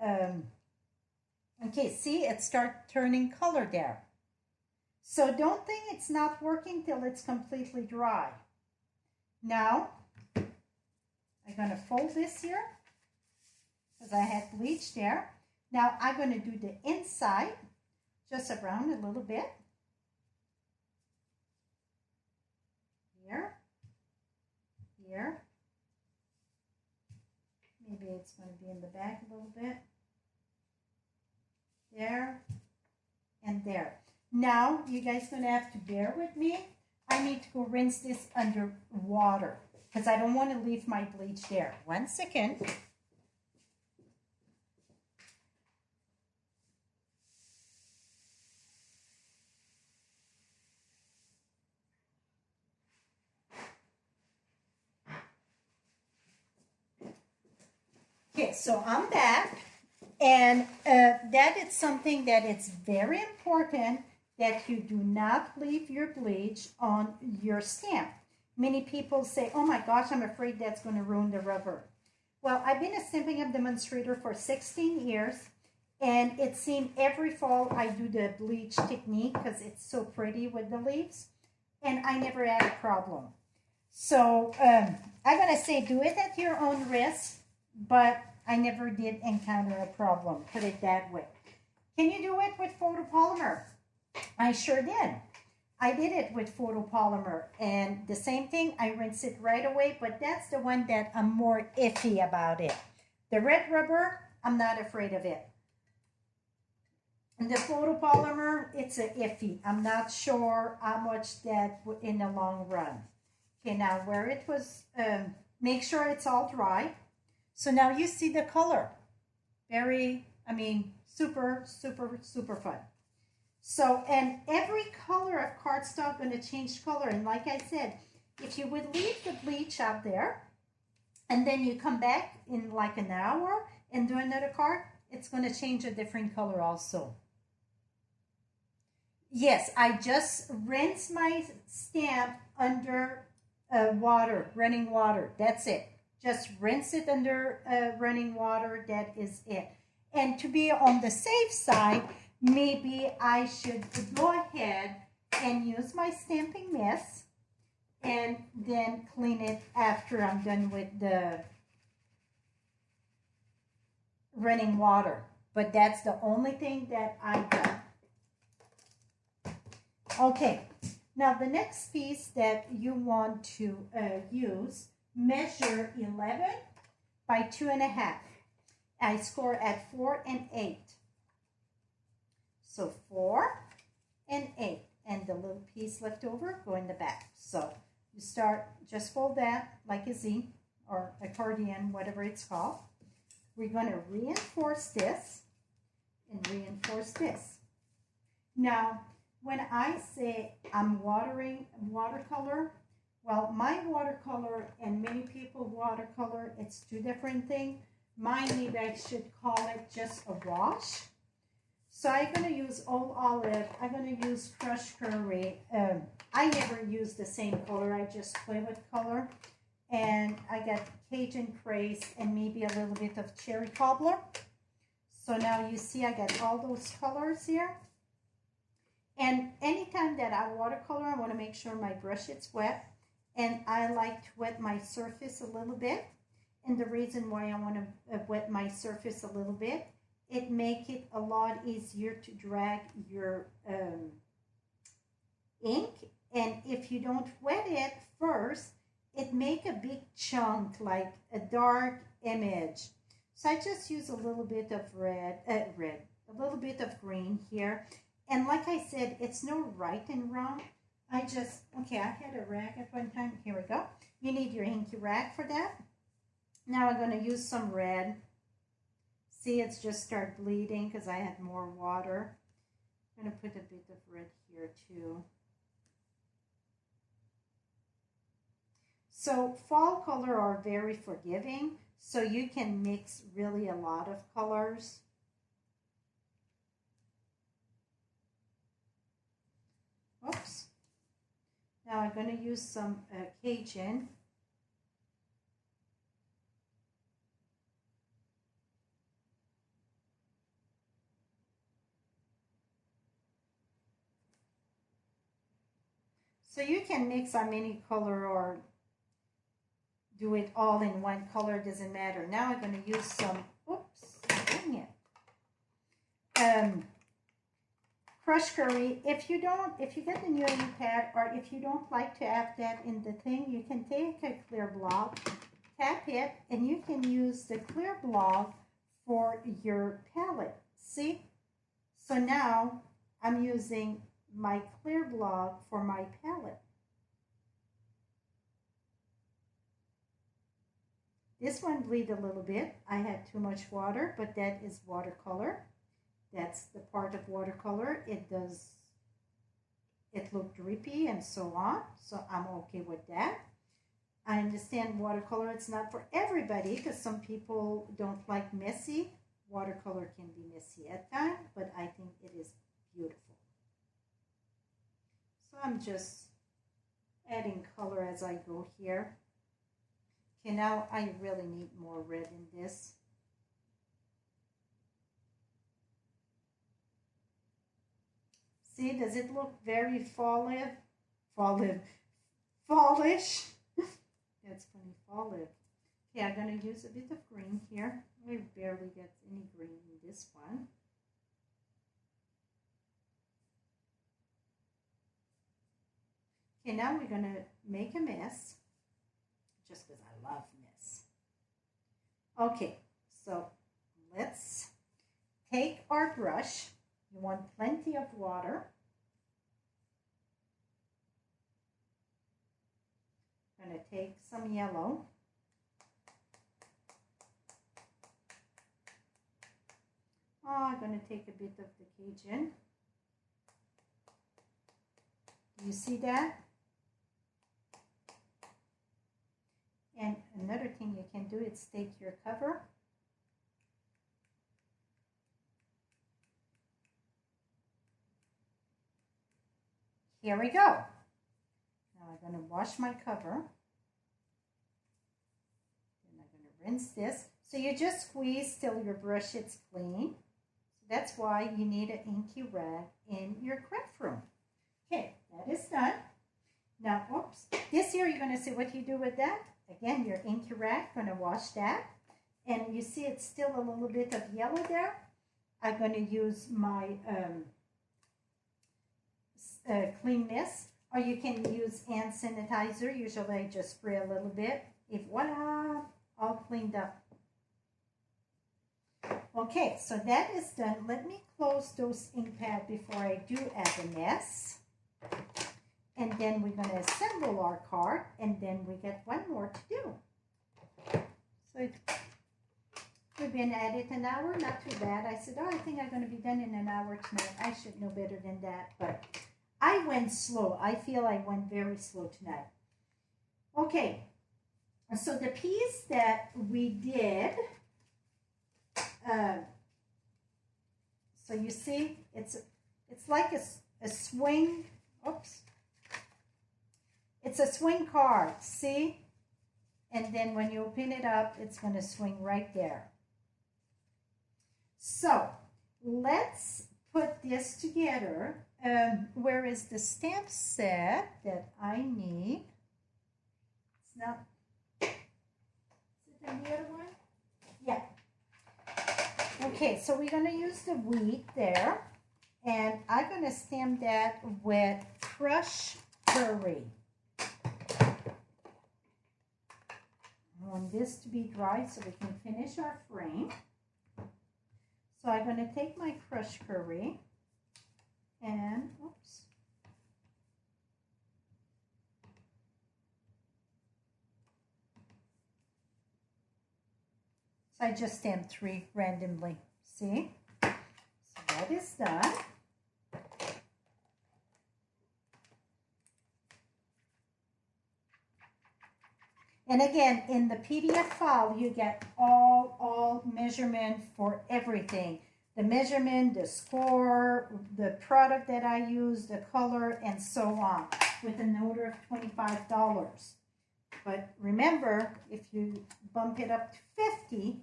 okay, see, it start turning color there. So don't think it's not working till it's completely dry. Now, I'm going to fold this here because I had bleach there. Now I'm going to do the inside, just around a little bit. Here, here. Maybe it's going to be in the back a little bit. There and there. Now, you guys going to have to bear with me. I need to go rinse this under water because I don't want to leave my bleach there. 1 second. Okay, so I'm back. And that is something that it's very important that you do not leave your bleach on your stamp. Many people say, oh my gosh, I'm afraid that's going to ruin the rubber. Well, I've been a Stampin' Up demonstrator for 16 years, and it seems every fall I do the bleach technique because it's so pretty with the leaves, and I never had a problem. So I'm going to say do it at your own risk, but I never did encounter a problem, put it that way. Can you do it with photopolymer? I sure did. I did it with photopolymer, and the same thing, I rinse it right away, but that's the one that I'm more iffy about it. The red rubber, I'm not afraid of it. And the photopolymer, it's a iffy. I'm not sure how much that would in the long run. Okay, now where it was, make sure it's all dry. So now you see the color. Very, I mean, super, super, super fun. So, and every color of cardstock going to change color. And like I said, if you would leave the bleach out there and then you come back in like an hour and do another card, it's going to change a different color also. Yes, I just rinse my stamp under water, running water. That's it. Just rinse it under running water. That is it. And to be on the safe side, maybe I should go ahead and use my stamping mist and then clean it after I'm done with the running water. But that's the only thing that I've done. Okay, now the next piece that you want to use, measure 11 by 2.5. I score at 4 and 8. So 4 and 8. And the little piece left over, go in the back. So you start, just fold that like a Z or accordion, whatever it's called. We're going to reinforce this and reinforce this. Now, when I say I'm watering watercolor, well, my watercolor and many people watercolor, it's two different things. Mine, maybe I should call it just a wash. So I'm going to use Old Olive. I'm going to use Crushed Curry. I never use the same color. I just play with color. And I got Cajun Craze and maybe a little bit of Cherry Cobbler. So now you see I got all those colors here. And anytime that I watercolor, I want to make sure my brush is wet. And I like to wet my surface a little bit. And the reason why I want to wet my surface a little bit, it makes it a lot easier to drag your ink. And if you don't wet it first, it make a big chunk, like a dark image. So I just use a little bit of a little bit of green here. And like I said, it's no right and wrong. I just, okay, I had a rag at one time. Here we go. You need your inky rag for that. Now I'm going to use some red. See, it's just start bleeding because I had more water. I'm going to put a bit of red here too. So fall color are very forgiving. So you can mix really a lot of colors. Oops. Now I'm going to use some Cajun. So you can mix on any color or do it all in one color, doesn't matter. Now I'm going to use some, oops, dang it. Crushed curry. If you get the new ink pad, or if you don't like to have that in the thing, you can take a clear block, tap it, and you can use the clear block for your palette. See? So now I'm using my clear block for my palette. This one bleed a little bit. I had too much water, but that is watercolor. That's the part of watercolor. It look drippy and so on. So I'm okay with that. I understand watercolor, it's not for everybody because some people don't like messy. Watercolor can be messy at times, but I think it is beautiful. So I'm just adding color as I go here. Okay, now I really need more red in this. See, does it look very fallish? Fallish? That's funny, fallish. Okay, I'm going to use a bit of green here. I barely get any green in this one. Okay, now we're going to make a mess, just because I love mess. Okay, so let's take our brush. You want plenty of water. I'm going to take some yellow. Oh, I'm going to take a bit of the Cajun. Do you see that? And another thing you can do is take your cover. Here we go. Now I'm going to wash my cover. Then I'm going to rinse this. So you just squeeze till your brush is clean. So that's why you need an inky rag in your craft room. Okay, that is done. Now, oops, this here you're going to see what you do with that. Again, your inky rag, going to wash that. And you see it's still a little bit of yellow there. I'm going to use my clean mist, or you can use hand sanitizer. Usually I just spray a little bit. If voila, all cleaned up. Okay, so that is done. Let me close those ink pads before I do add the mess. And then we're going to assemble our card, and then we get one more to do. So we've been at it an hour, not too bad. I said, oh, I think I'm going to be done in an hour tonight. I should know better than that, but I went slow. I feel I went very slow tonight. Okay, so the piece that we did, so you see, it's like a swing. Oops. It's a swing card, see? And then when you open it up, it's going to swing right there. So let's put this together. Where is the stamp set that I need? It's not. Is it in the other one? Yeah. Okay, so we're going to use the wheat there. And I'm going to stamp that with crushed curry. I want this to be dry so we can finish our frame. So I'm going to take my crushed curry and, oops. So I just stamped 3 randomly, see? So that is done. And again, in the PDF file, you get all measurement for everything. The measurement, the score, the product that I use, the color, and so on, with an order of $25. But remember, if you bump it up to $50,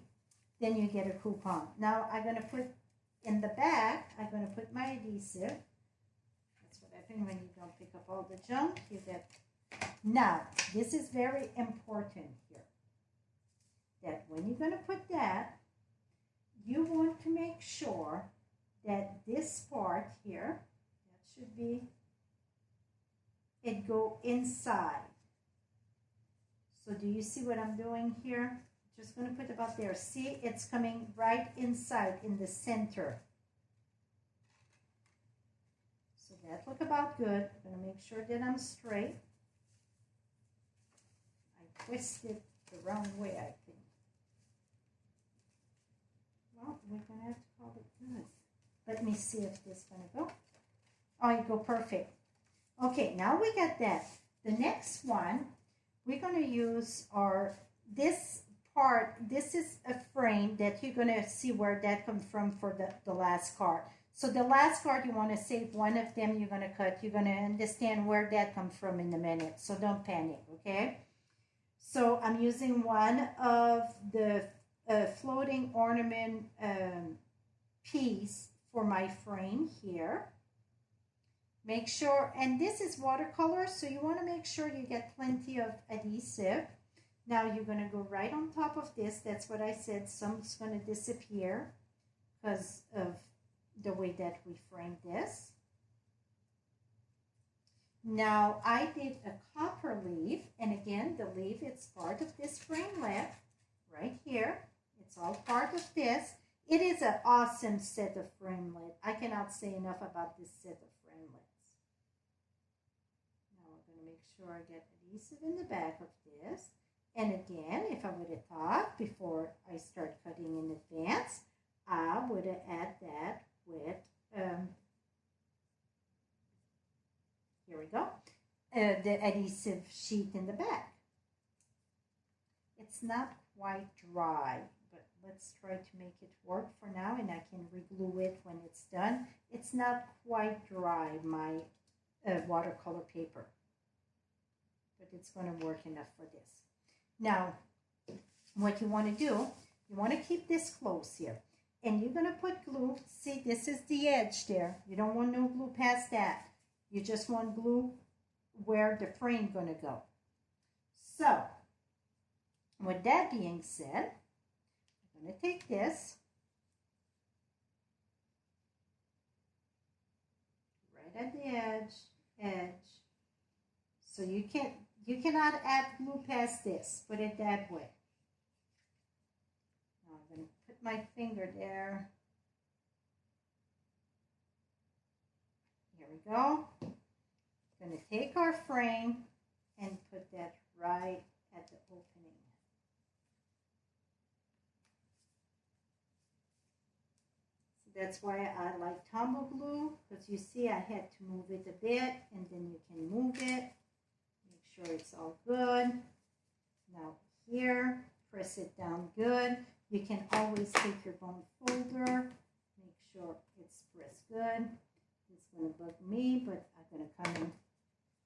then you get a coupon. Now I'm going to put in the back, I'm going to put my adhesive. That's what I even when you don't pick up all the junk, you get. Now, this is very important here, that when you're going to put that, you want to make sure that this part here, that should be, it go inside. So do you see what I'm doing here? Just going to put about there. See, it's coming right inside in the center. So that look about good. I'm going to make sure that I'm straight. I twisted the wrong way, I think. Well, we're going to have to call it good. Let me see if this is going to go. Oh, you go perfect. Okay, now we got that. The next one, we're going to use our, this part, this is a frame that you're going to see where that comes from for the last card. So the last card, you want to save one of them, you're going to cut. You're going to understand where that comes from in a minute. So don't panic, okay? So I'm using one of the floating ornament piece for my frame here. Make sure, and this is watercolor, so you want to make sure you get plenty of adhesive. Now you're going to go right on top of this. That's what I said. Some's going to disappear because of the way that we framed this. Now I did a copper leaf, and again, the leaf, it's part of this framelit right here. It's all part of this. It is an awesome set of framelit. I cannot say enough about this set of framelits. Now I'm going to make sure I get adhesive in the back of this. And again, if I would have thought before I start cutting in advance, I would have added that with, here we go, the adhesive sheet in the back. It's not quite dry, but let's try to make it work for now, and I can reglue it when it's done. It's not quite dry, my watercolor paper, but it's going to work enough for this. Now, what you want to do, you want to keep this close here. And you're going to put glue. See, this is the edge there. You don't want no glue past that. You just want glue where the frame going to go. So, with that being said, I'm going to take this. Right at the edge. So you cannot add glue past this. Put it that way. Now I'm going to put my finger there. Here we go. I'm going to take our frame and put that right at the opening. So that's why I like tumble glue, because you see I had to move it a bit, and then you can move it. Make sure it's all good. Now here, press it down good. You can always take your bone folder. Make sure it's pressed good. It's going to bug me, but I'm going to come in.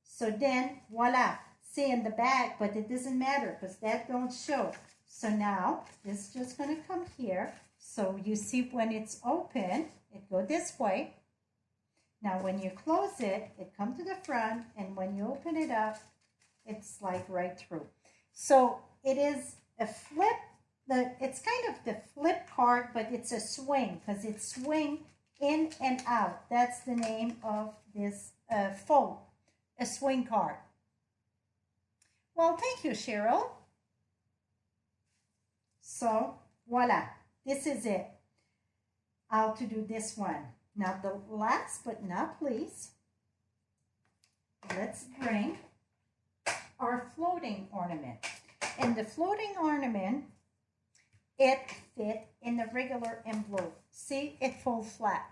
So then, voila. See in the back, but it doesn't matter because that don't show. So now, it's just going to come here. So you see when it's open, it go this way. Now when you close it, it come to the front, and when you open it up, it's like right through. So it is a flip. It's kind of the flip card, but it's a swing because it swing in and out. That's the name of this fold, a swing card. Well, thank you, Cheryl. So, voila. This is it. How to do this one. Now, the last but not least, let's bring our floating ornament. And the floating ornament, it fit in the regular envelope. See, it folds flat.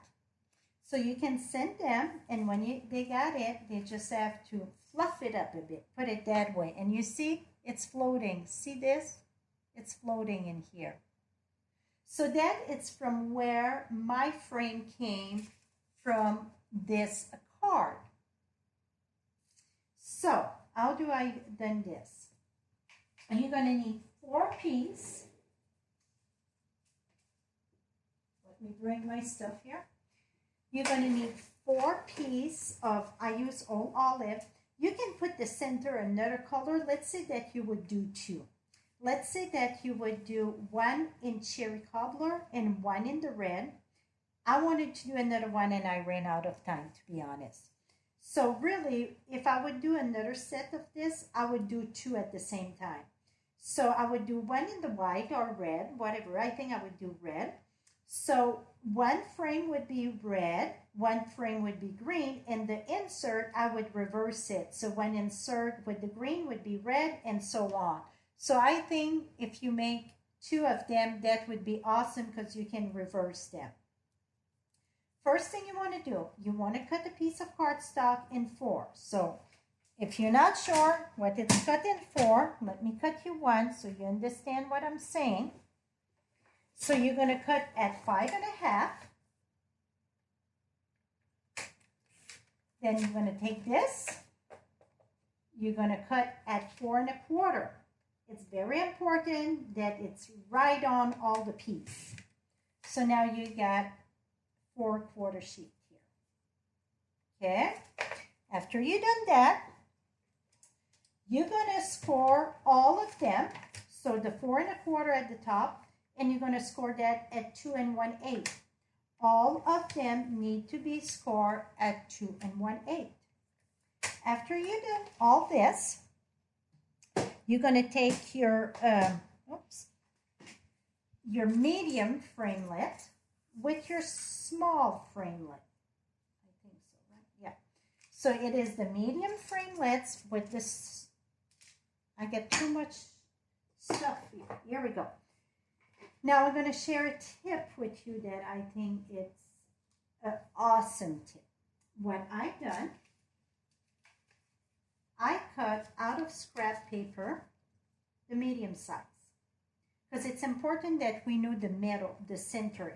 So you can send them, and when they got it, they just have to fluff it up a bit, put it that way. And you see, it's floating. See this? It's floating in here. So that it's from where my frame came from this card. So, how do I done this? And you're going to need 4 pieces. Let me bring my stuff here. You're going to need 4 pieces of, I use all olive. You can put the center another color. Let's say that you would do 2. Let's say that you would do 1 in cherry cobbler and 1 in the red. I wanted to do another one and I ran out of time, to be honest. So really, if I would do another set of this, I would do 2 at the same time. So I would do 1 in the white or red, whatever. I think I would do red. So 1 frame would be red, 1 frame would be green, and the insert, I would reverse it. So one insert with the green would be red, and so on. So I think if you make 2 of them, that would be awesome because you can reverse them. First thing you want to do, you want to cut a piece of cardstock in 4. So if you're not sure what it's cut in 4, let me cut you one so you understand what I'm saying. So you're going to cut at 5.5. Then you're going to take this. You're going to cut at 4.25. It's very important that it's right on all the pieces. So now you got 4/4 sheet here. Okay? After you've done that, you're going to score all of them. So the 4.25 at the top, and you're going to score that at 2 1/8. All of them need to be scored at 2 1/8. After you've done all this, you're going to take your medium framelit with your small framelit. I think so, right? Yeah. So it is the medium framelits with this. I get too much stuff here. Here we go. Now I'm going to share a tip with you that I think it's an awesome tip. What I've done, I cut out of scrap paper the medium size because it's important that we know the middle, the center.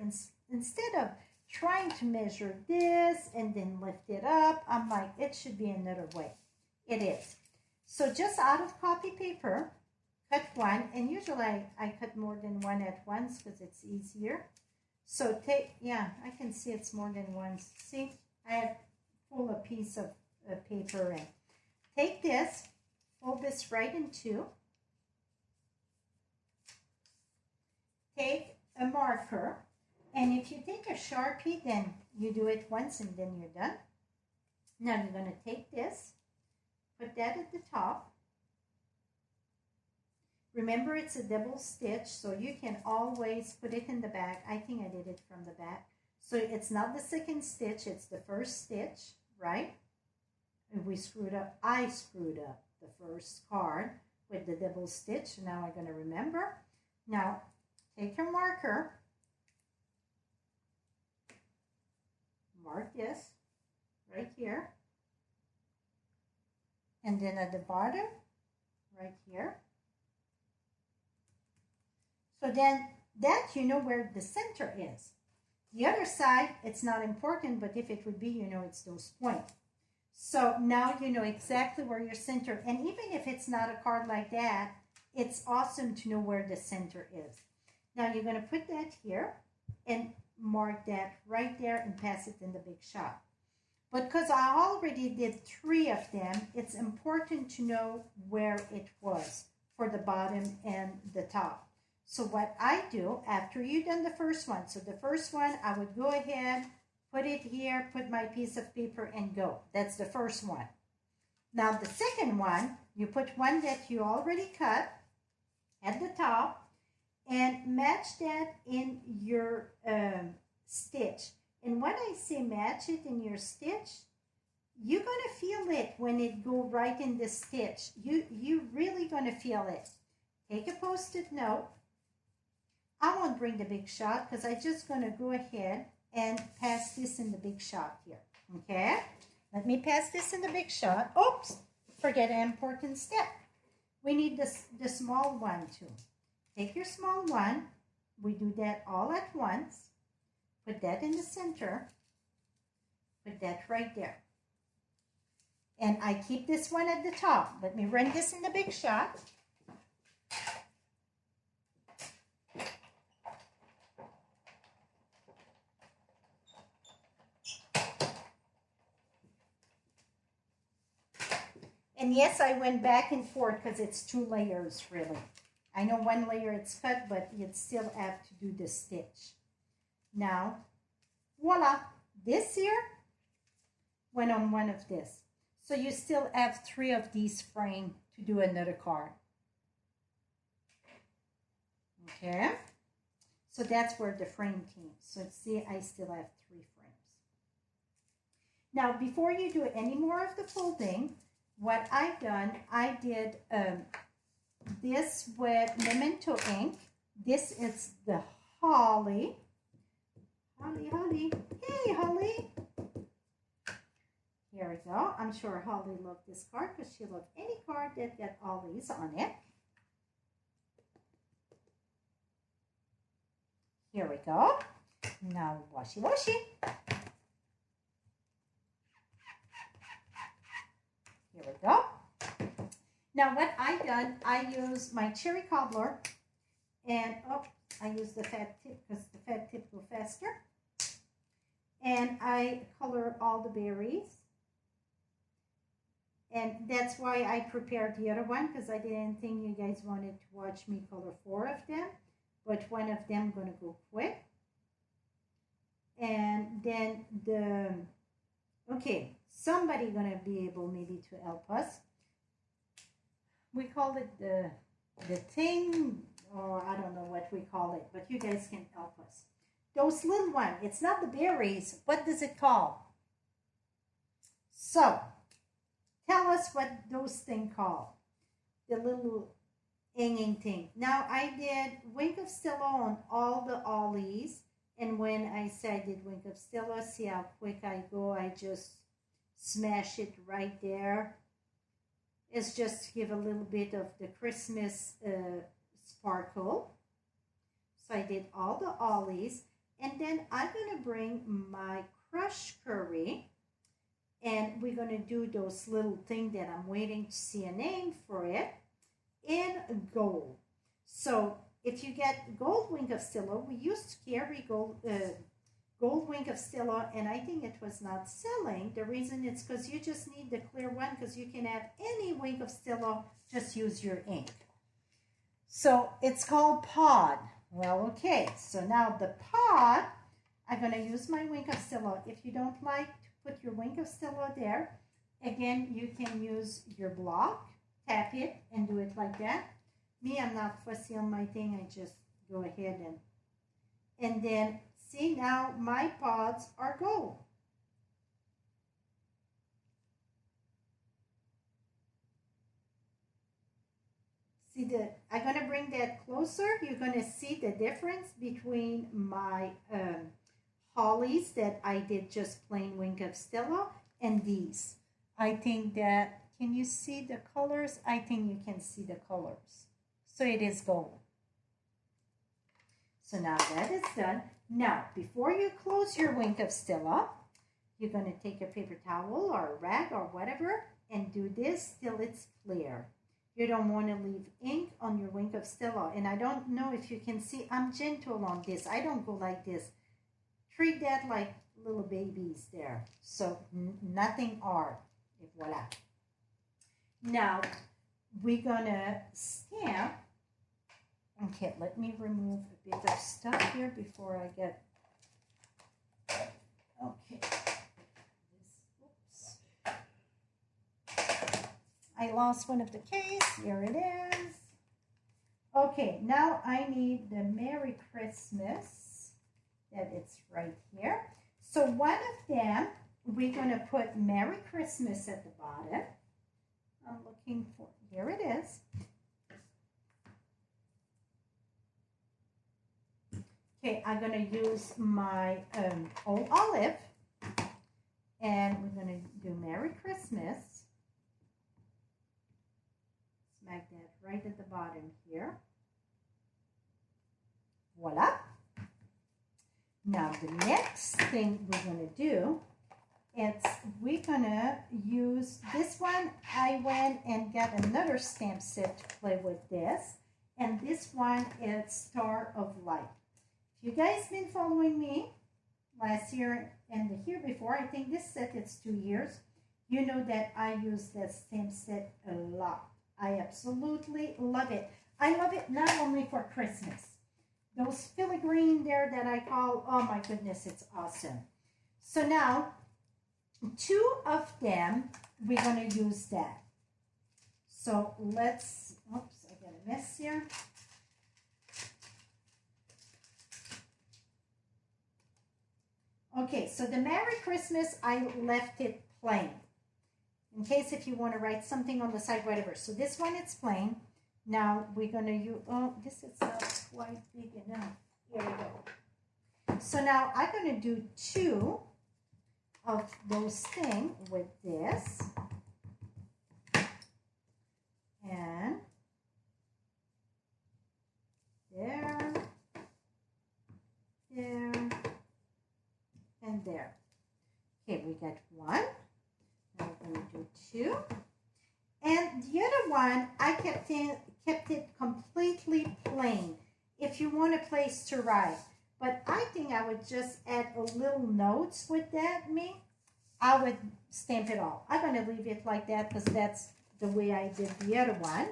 Instead of trying to measure this and then lift it up, I'm like, it should be another way. It is. So just out of copy paper, cut 1, and usually I cut more than 1 at once because it's easier. So take, yeah, I can see it's more than 1. See, I had pull a piece of paper in. Take this, fold this right in 2. Take a marker, and if you take a Sharpie, then you do it once and then you're done. Now you're going to take this, put that at the top. Remember, it's a double stitch, so you can always put it in the back. I think I did it from the back. So it's not the second stitch, it's the first stitch, right? And we screwed up, I screwed up the first card with the double stitch. Now I'm going to remember. Now, take your marker, mark this right here, and then at the bottom, right here. So then that you know where the center is. The other side, it's not important, but if it would be, you know it's those points. So now you know exactly where your center, and even if it's not a card like that, it's awesome to know where the center is. Now you're going to put that here and mark that right there and pass it in the big shot. But because I already did 3 of them, it's important to know where it was for the bottom and the top. So what I do after you've done the first one, so the first one, I would go ahead, put it here, put my piece of paper and go. That's the first one. Now the second one, you put one that you already cut at the top and match that in your stitch. And when I say match it in your stitch, you're going to feel it when it go right in the stitch. You're really going to feel it. Take a Post-it note. I won't bring the big shot because I'm just going to go ahead and pass this in the big shot here. Okay? Let me pass this in the big shot. Oops! Forget an important step. We need the small one too. Take your small one. We do that all at once. Put that in the center. Put that right there. And I keep this one at the top. Let me run this in the big shot. And yes, I went back and forth because it's 2 layers really. I know 1 layer it's cut, but you'd still have to do the stitch. Now, voila, this here went on one of this. So you still have 3 of these framed to do another card. Okay, so that's where the frame came. So see, I still have 3 frames. Now, before you do any more of the folding, what I've done, I did this with Memento ink. This is the Holly. Holly. Hey, Holly. Here we go. I'm sure Holly loved this card because she loved any card that got all these on it. Here we go. Now, washy. Here we go. Now, what I done, I use my cherry cobbler, and I use the fat tip because the fat tip go faster. And I color all the berries. And that's why I prepared the other one, because I didn't think you guys wanted to watch me color 4 of them. But one of them gonna go quick. And then okay, somebody gonna be able maybe to help us. We call it the thing, or I don't know what we call it, but you guys can help us. Those little one, it's not the berries. What does it call? So, tell us what those things call. The little hanging thing. Now I did Wink of Stella on all the ollies, and when I say I did Wink of Stella, see how quick I go. I just smash it right there. It's just to give a little bit of the Christmas sparkle. So I did all the ollies, and then I'm gonna bring my crushed curry, and we're gonna do those little things that I'm waiting to see a name for it, in gold. So if you get gold Wink of Stella, we used to carry gold Wink of Stella, and I think it was not selling. The reason it's because you just need the clear one, because you can have any Wink of Stella, just use your ink. So it's called pod. Well, okay, so now the pod, I'm going to use my Wink of Stella. If you don't like to put your Wink of Stella there, again, you can use your block. Tap it and do it like that. Me, I'm not fussy on my thing. I just go ahead and then see, now my pods are gold. See I'm gonna bring that closer. You're gonna see the difference between my hollies that I did just plain Wink of Stella and these. I think that, can you see the colors? I think you can see the colors. So it is gold. So now that is done. Now, before you close your Wink of Stella, you're going to take a paper towel or a rag or whatever and do this till it's clear. You don't want to leave ink on your Wink of Stella. And I don't know if you can see, I'm gentle on this. I don't go like this. Treat that like little babies there. So nothing hard. Et voila. Now, we're gonna stamp. Okay, let me remove a bit of stuff here before I get. Okay. Oops. I lost one of the case. Here it is. Okay, now I need the Merry Christmas. That it's right here. So one of them, we're gonna put Merry Christmas at the bottom. I'm looking for, here it is. Okay, I'm going to use my old olive, and we're going to do Merry Christmas. Smack that right at the bottom here. Voila. Now the next thing we're going to do, we're going to use this one. I went and got another stamp set to play with this, and this one is Star of Light. You guys been following me last year and the year before, I think this set it's 2 years. You know that I use that stamp set a lot. I absolutely love it. I love it not only for Christmas. Those filigree there that I call, oh my goodness, it's awesome. So now, 2 of them, we're going to use that. So let's, oops, I got a mess here. Okay, so the Merry Christmas, I left it plain. In case if you want to write something on the side, whatever. So this one, it's plain. Now we're going to use, oh, this is not quite big enough. Here we go. So now I'm going to do 2 of those things with this. And there, there, and there. Okay, we got 1. Now we're going to do 2. And the other one, I kept it completely plain. If you want a place to write. But I think I would just add a little notes with that, I would stamp it all. I'm going to leave it like that because that's the way I did the other one.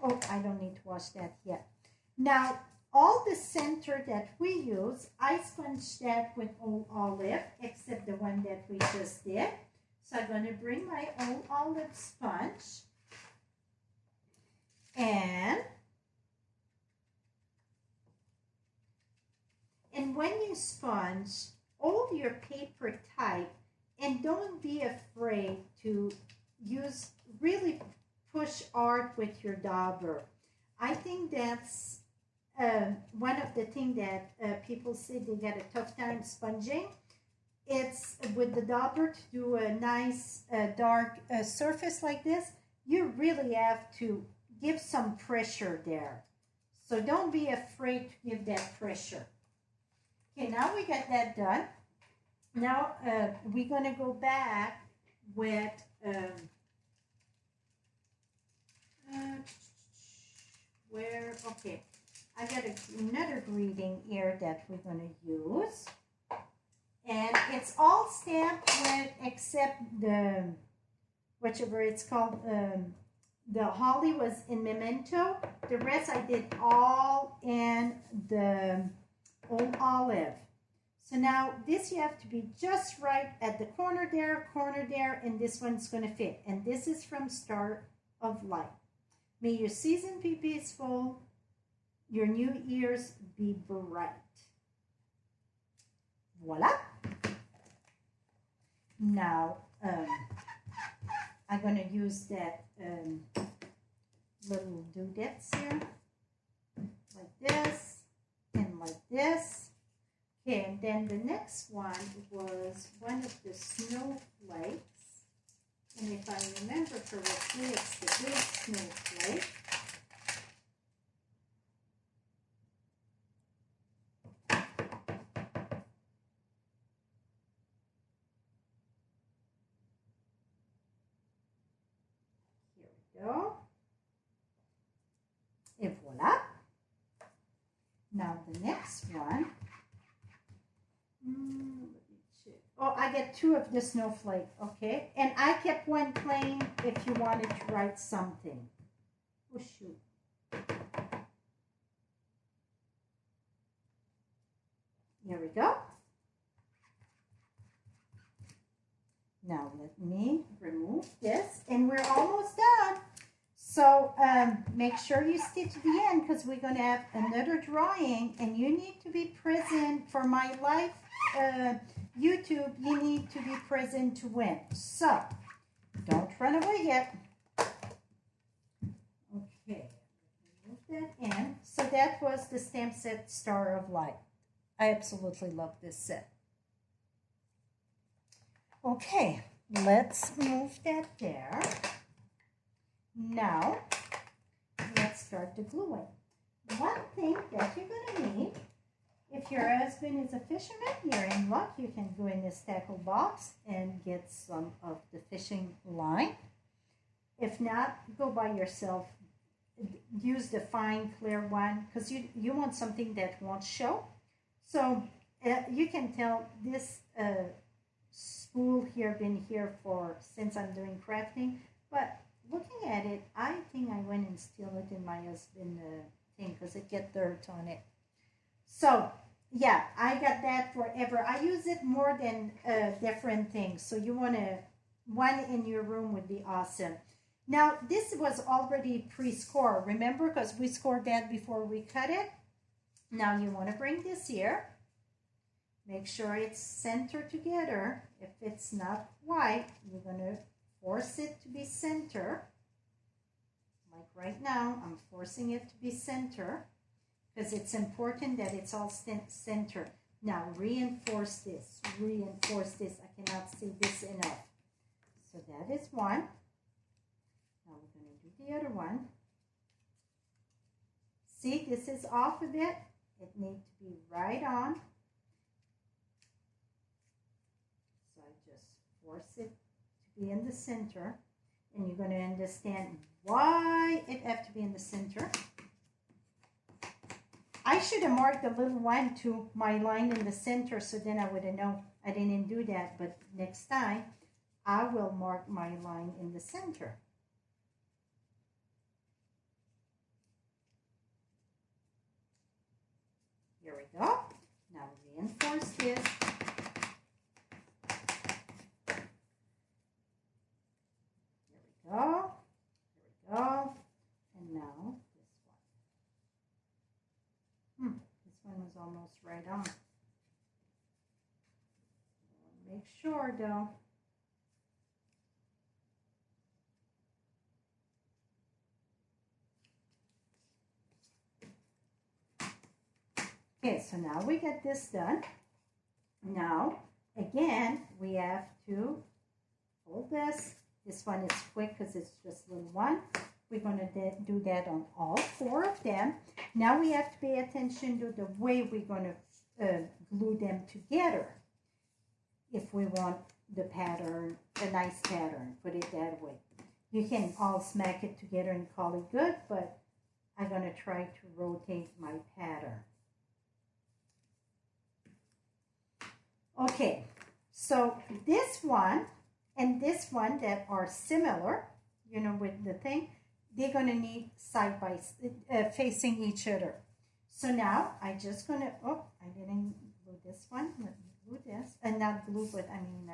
Oh, I don't need to wash that yet. Now, all the center that we use, I sponged that with old olive, except the one that we just did. So I'm going to bring my old olive sponge. And when you sponge, hold your paper tight and don't be afraid to really push hard with your dauber. I think that's one of the things that people say they get a tough time sponging. It's with the dauber to do a nice dark surface like this, you really have to give some pressure there. So don't be afraid to give that pressure. Okay, now we got that done. Now we're going to go back with okay, I got another greeting here that we're going to use. And it's all stamped with, except the, whichever it's called, the holly was in memento. The rest I did all in the old olive. So now this you have to be just right at the corner there, and this one's going to fit. And this is from Star of Light. May your season be peaceful, your new years be bright. Voila. Now, I'm going to use that little doodads here, like this, and like this. Okay, and then the next one was one of the snowflakes. And if I remember correctly, it's the big snowflake. Go. Et voila. Now the next one. Let me check. Oh, I get 2 of the snowflake. Okay. And I kept one plain if you wanted to write something. Oh, shoot. Here we go. Now let me remove this. And we're almost done. So make sure you stay to the end because we're going to have another drawing and you need to be present for my live YouTube. You need to be present to win. So don't run away yet. Okay, move that in. So that was the stamp set Star of Light. I absolutely love this set. Okay, let's move that there. Now, let's start the gluing. One thing that you're going to need, if your husband is a fisherman, you're in luck. You can go in this tackle box and get some of the fishing line. If not, go by yourself. Use the fine, clear one because you want something that won't show. So you can tell this spool here been here for since I'm doing crafting, but looking at it, I think I went and steal it in my husband thing because it get dirt on it. So yeah, I got that forever. I use it more than different things. So you want to, one in your room would be awesome. Now this was already pre-scored, remember, because we scored that before we cut it. Now you want to bring this here. Make sure it's centered together. If it's not white, you're going to force it to be center. Like right now, I'm forcing it to be center because it's important that it's all center. Now reinforce this, reinforce this. I cannot see this enough. So that is one. Now we're going to do the other one. See, this is off a bit. It needs to be right on. So I just force it to be in the center. And you're going to understand why it has to be in the center. I should have marked a little one to my line in the center, so then I would have known. I didn't do that, but next time I will mark my line in the center. Here we go. Now reinforce this. Here we go. Here we go. And now this one. This one was almost right on. Make sure though. Okay, so now we get this done. Now, again, we have to hold this. This one is quick because it's just a little one. We're going to do that on all four of them. Now we have to pay attention to the way we're going to glue them together. If we want the pattern, a nice pattern, put it that way. You can all smack it together and call it good, but I'm going to try to rotate my pattern. Okay, so this one and this one that are similar, you know, with the thing, they're going to need side by facing each other. So now I just going to, oh, I didn't glue this one. Let me glue this, and not glue, but I mean,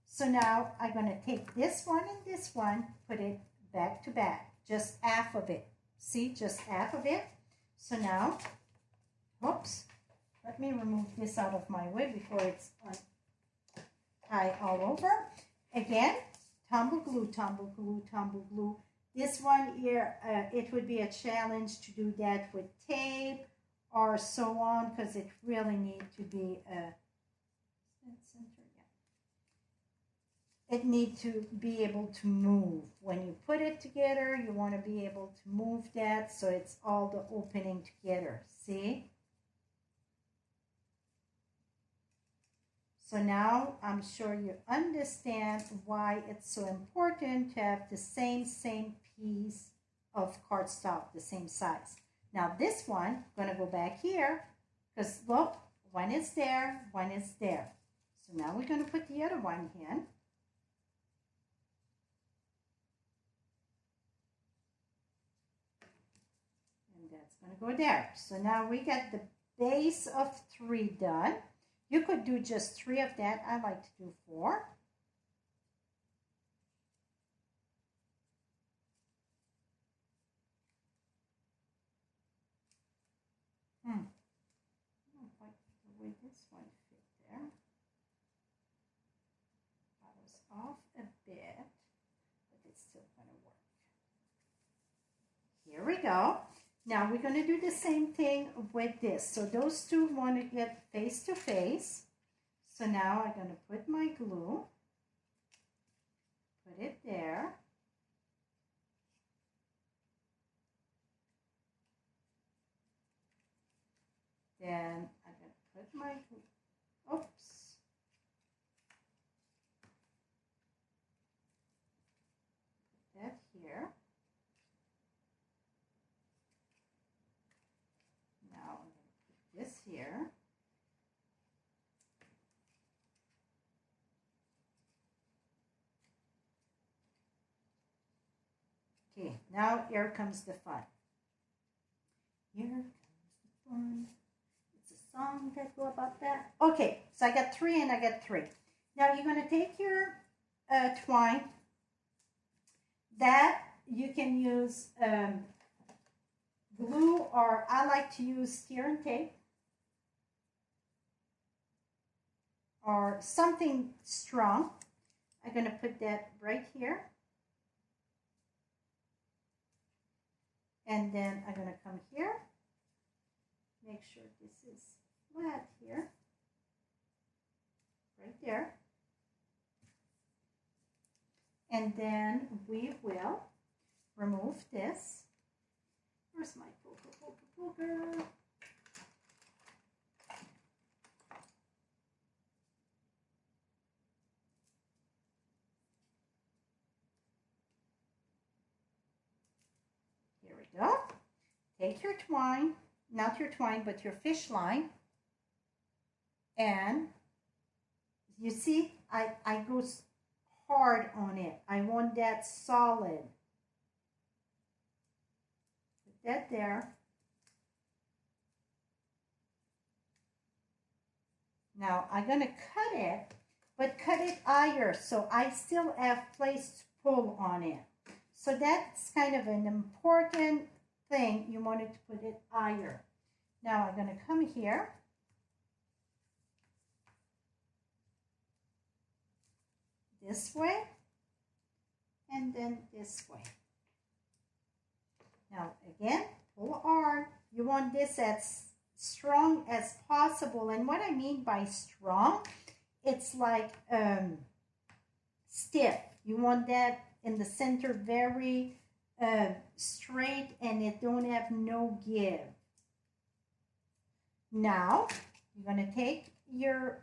so now I'm going to take this one and this one, put it back to back, just half of it. See, just half of it. So now, whoops. Let me remove this out of my way before it's tie all over. Again, tumble glue, tumble glue, tumble glue. This one here, it would be a challenge to do that with tape or so on because it really needs to be it needs to be able to move. When you put it together, you want to be able to move that so it's all the opening together. See? So now I'm sure you understand why it's so important to have the same piece of cardstock, the same size. Now this one, I'm going to go back here because look, one is there, one is there. So now we're going to put the other one in. And that's going to go there. So now we got the base of 3 done. You could do just 3 of that. I like to do 4. I don't like the way this one fit there. I was off a bit, but it's still going to work. Here we go. Now we're going to do the same thing with this. So those two want to get face to face. So now I'm going to put my glue, put it there. Then I'm going to put my glue, oops. Put that here. Now I'm going to put this here. now here comes the fun. Here comes the fun. It's a song that go about that. Okay, so I got 3 and I got 3. Now you're going to take your twine. That you can use glue, or I like to use steer and tape, or something strong. I'm going to put that right here. And then I'm going to come here. Make sure this is flat here. Right there. And then we will remove this. Where's my poker? Here we go. Take your twine, not your twine, but your fish line. And you see, I go hard on it. I want that solid. Put that there. Now I'm going to cut it, but cut it higher so I still have place to pull on it. So that's kind of an important thing. You wanted to put it higher. Now I'm going to come here. This way. And then this way. Now again, pull hard. You want this as strong as possible. And what I mean by strong, it's like stiff. You want that in the center very straight, and it don't have no give. Now you're going to take your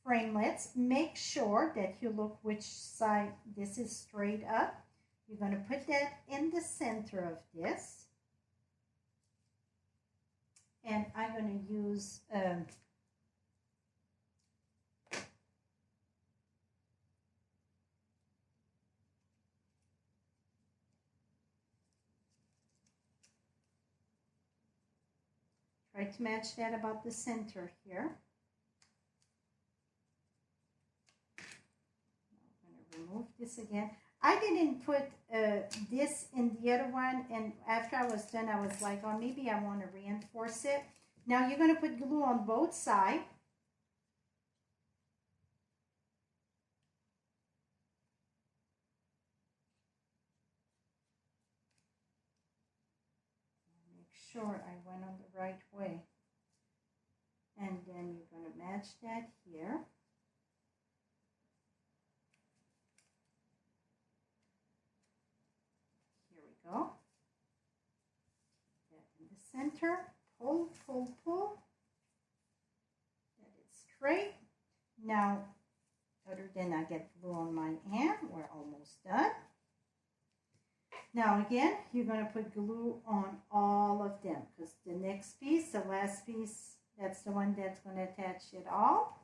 framelits. Make sure that you look which side this is straight up. You're going to put that in the center of this. And I'm going to use try to match that about the center here. I'm going to remove this again. I didn't put this in the other one, and after I was done, I was like, oh, maybe I want to reinforce it. Now you're going to put glue on both sides. Make sure I went on the right way. And then you're going to match that here. Go. That in the center. Pull, pull, pull. That is straight. Now, other than I get glue on my hand, we're almost done. Now again, you're going to put glue on all of them, because the next piece, the last piece, that's the one that's going to attach it all.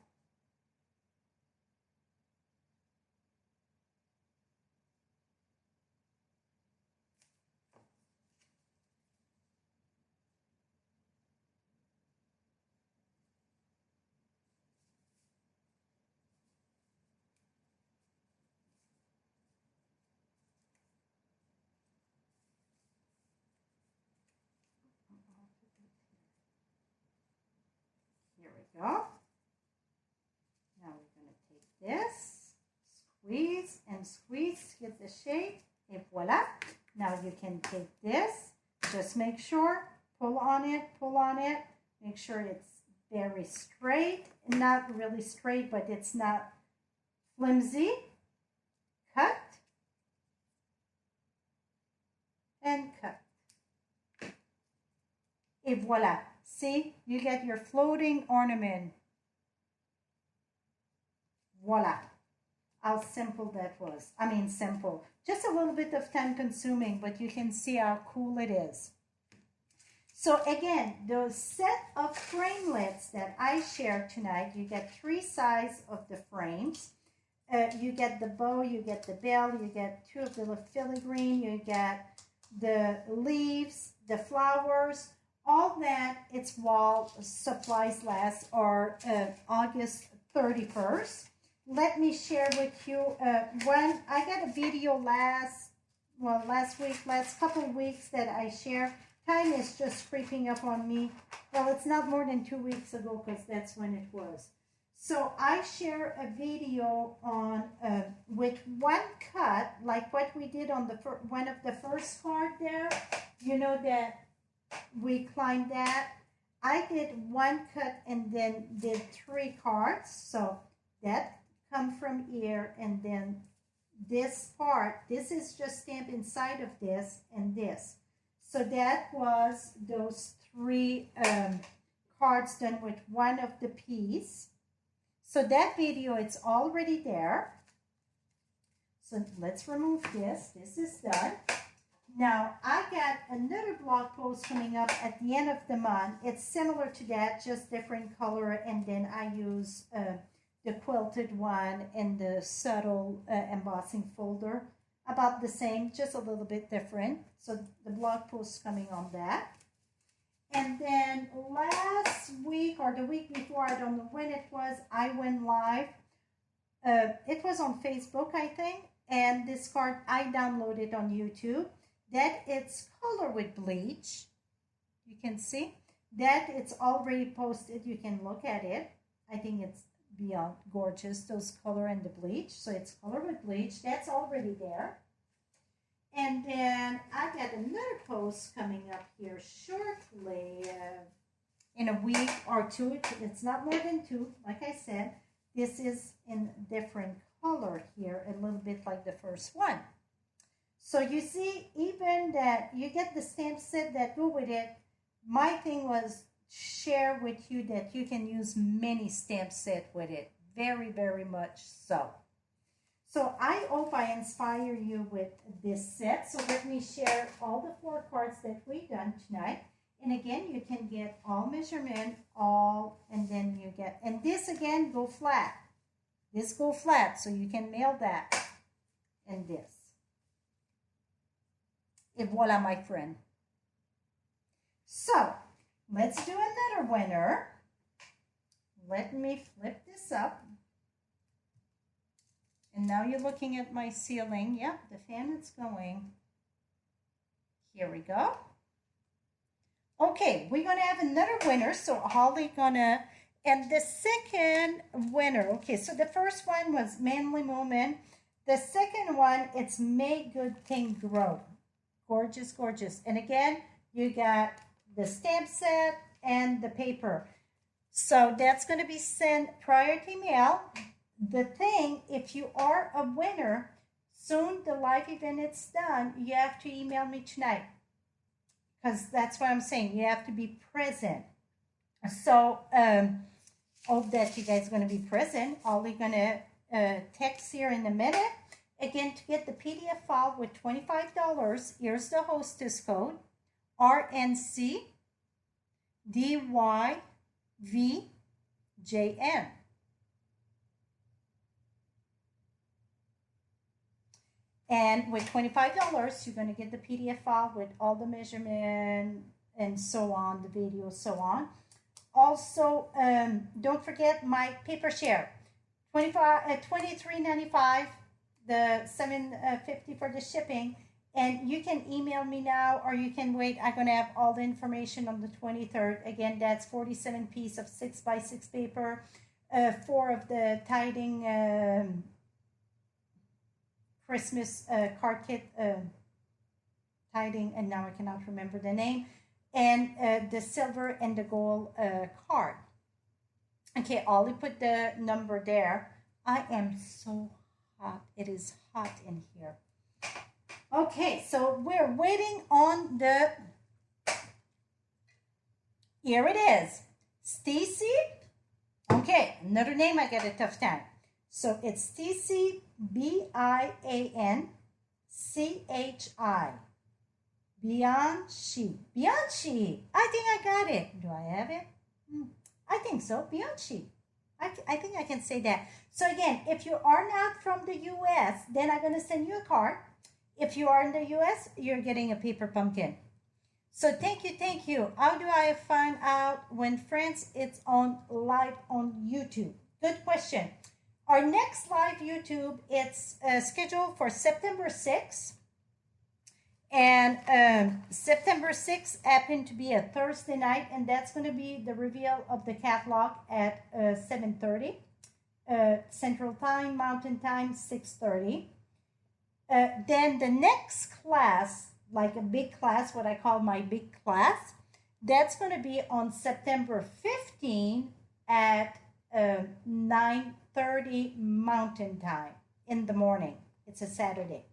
Here we go. Now we're going to take this, squeeze and squeeze, get the shape, and voila. Now you can take this, just make sure, pull on it, make sure it's very straight, not really straight, but it's not flimsy. Cut and cut. Et voila. See, you get your floating ornament. Voila. How simple that was. I mean, simple. Just a little bit of time consuming, but you can see how cool it is. So again, those set of framelits that I shared tonight, you get 3 sizes of the frames. you get the bow, you get the bell, you get two of the filigree, you get the leaves, the flowers, all that. It's while supplies last, or August 31st. Let me share with you when I got a video last couple of weeks that I share. Time is just creeping up on me. Well, it's not more than 2 weeks ago because that's when it was. So I share a video on with one cut, like what we did on the one of the first card there. You know that we climbed that. I did one cut and then did 3 cards. So that come from here, and then this part, this is just stamped inside of this and this. So that was those 3 cards done with one of the piece. So that video, it's already there. So let's remove this. This is done. Now, I got another blog post coming up at the end of the month. It's similar to that, just different color. And then I use the quilted one and the subtle embossing folder. About the same, just a little bit different. So the blog post coming on that. And then last week or the week before, I don't know when it was, I went live. It was on Facebook, I think. And this card, I downloaded on YouTube. That it's color with bleach. You can see that it's already posted. You can look at it. I think it's beyond gorgeous, those color and the bleach. So it's color with bleach. That's already there. And then I got another post coming up here shortly, in a week or 2. It's not more than 2. Like I said, this is in different color here, a little bit like the first one. So you see, even that you get the stamp set that go with it. My thing was share with you that you can use many stamp set with it. Very, very much so. So I hope I inspire you with this set. So let me share all the 4 cards that we've done tonight. And again, you can get all measurement, and then you get, and this again, go flat. This go flat, so you can mail that. And this. Et voila, my friend. So, let's do another winner. Let me flip this up. And now you're looking at my ceiling. Yep, the fan is going. Here we go. Okay, we're going to have another winner. So Holly gonna, and the second winner. Okay, so the first one was Manly Moment. The second one, it's Make Good Thing Grow. Gorgeous, gorgeous. And again, you got the stamp set and the paper. So that's going to be sent priority mail. The thing, if you are a winner, soon the live event is done, you have to email me tonight. Because that's what I'm saying. You have to be present. So, hope that you guys are going to be present. Ollie going to text here in a minute. Again, to get the PDF file with $25, here's the hostess code. RNC DYVJN. And with $25, you're going to get the PDF file with all the measurement and so on, the video, so on. Also, don't forget my paper share, $23.95, the $7.50 for the shipping. And you can email me now, or you can wait. I'm going to have all the information on the 23rd. Again, that's 47 piece of 6x6 paper, 4 of the Tiding Christmas card kit, Tiding, and now I cannot remember the name, and the silver and the gold card. Okay, Ollie put the number there. I am so hot. It is hot in here. Okay, so we're waiting on the, here it is, Stacy. Okay, another name I get a tough time. So it's Stacy, Bianchi. Bianchi. I think I got it. Do I have it? I think so. Bianchi. I think I can say that. So again, if you are not from the US, then I'm going to send you a card. If you are in the US, you're getting a paper pumpkin. So thank you, thank you. How do I find out when France is on live on YouTube? Good question. Our next live YouTube, it's scheduled for September 6th. And September 6th happened to be a Thursday night, and that's going to be the reveal of the catalog at 7:30 Central Time, Mountain Time, 6:30. Then the next class, like a big class, what I call my big class, that's going to be on September 15 at 9:30 Mountain Time in the morning. It's a Saturday.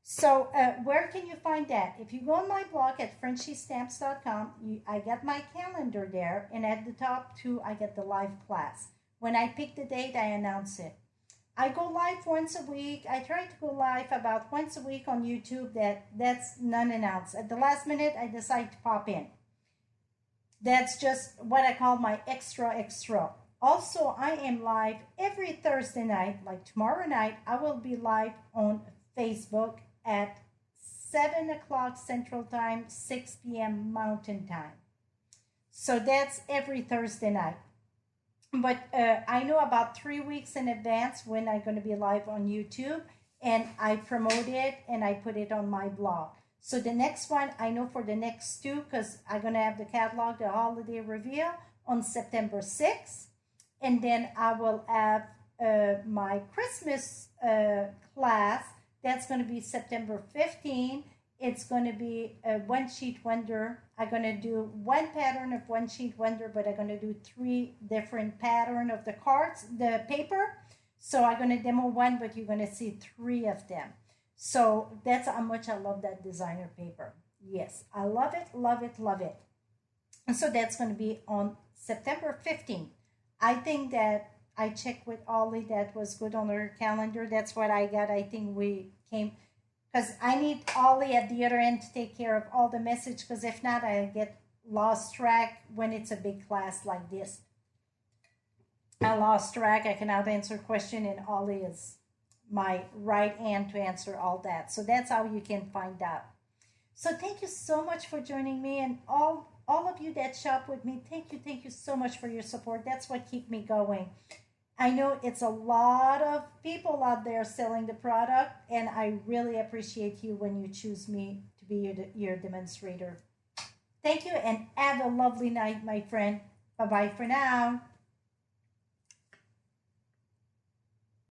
So where can you find that? If you go on my blog at FrenchieStamps.com, I got my calendar there, and at the top too, I get the live class. When I pick the date, I announce it. I go live once a week. I try to go live about once a week on YouTube. That's non-announced. At the last minute, I decide to pop in. That's just what I call my extra. Also, I am live every Thursday night, like tomorrow night. I will be live on Facebook at 7 o'clock Central Time, 6 p.m. Mountain Time. So that's every Thursday night. But I know about 3 weeks in advance when I'm going to be live on YouTube, and I promote it and I put it on my blog. So the next one, I know for the next two, because I'm going to have the catalog, the holiday reveal on September 6th. And then I will have my Christmas class. That's going to be September 15. It's going to be a one-sheet wonder. I'm going to do one pattern of one-sheet wonder, but I'm going to do 3 different patterns of the cards, the paper. So I'm going to demo one, but you're going to see 3 of them. So that's how much I love that designer paper. Yes, I love it, love it, love it. And so that's going to be on September 15th. I think that I checked with Ollie, that was good on her calendar. That's what I got. I think we came, because I need Ollie at the other end to take care of all the message, because if not, I get lost track when it's a big class like this. I lost track. I cannot answer a question, and Ollie is my right hand to answer all that. So that's how you can find out. So thank you so much for joining me, and all of you that shop with me, thank you so much for your support. That's what keeps me going. I know it's a lot of people out there selling the product, and I really appreciate you when you choose me to be your demonstrator. Thank you, and have a lovely night, my friend. Bye-bye for now.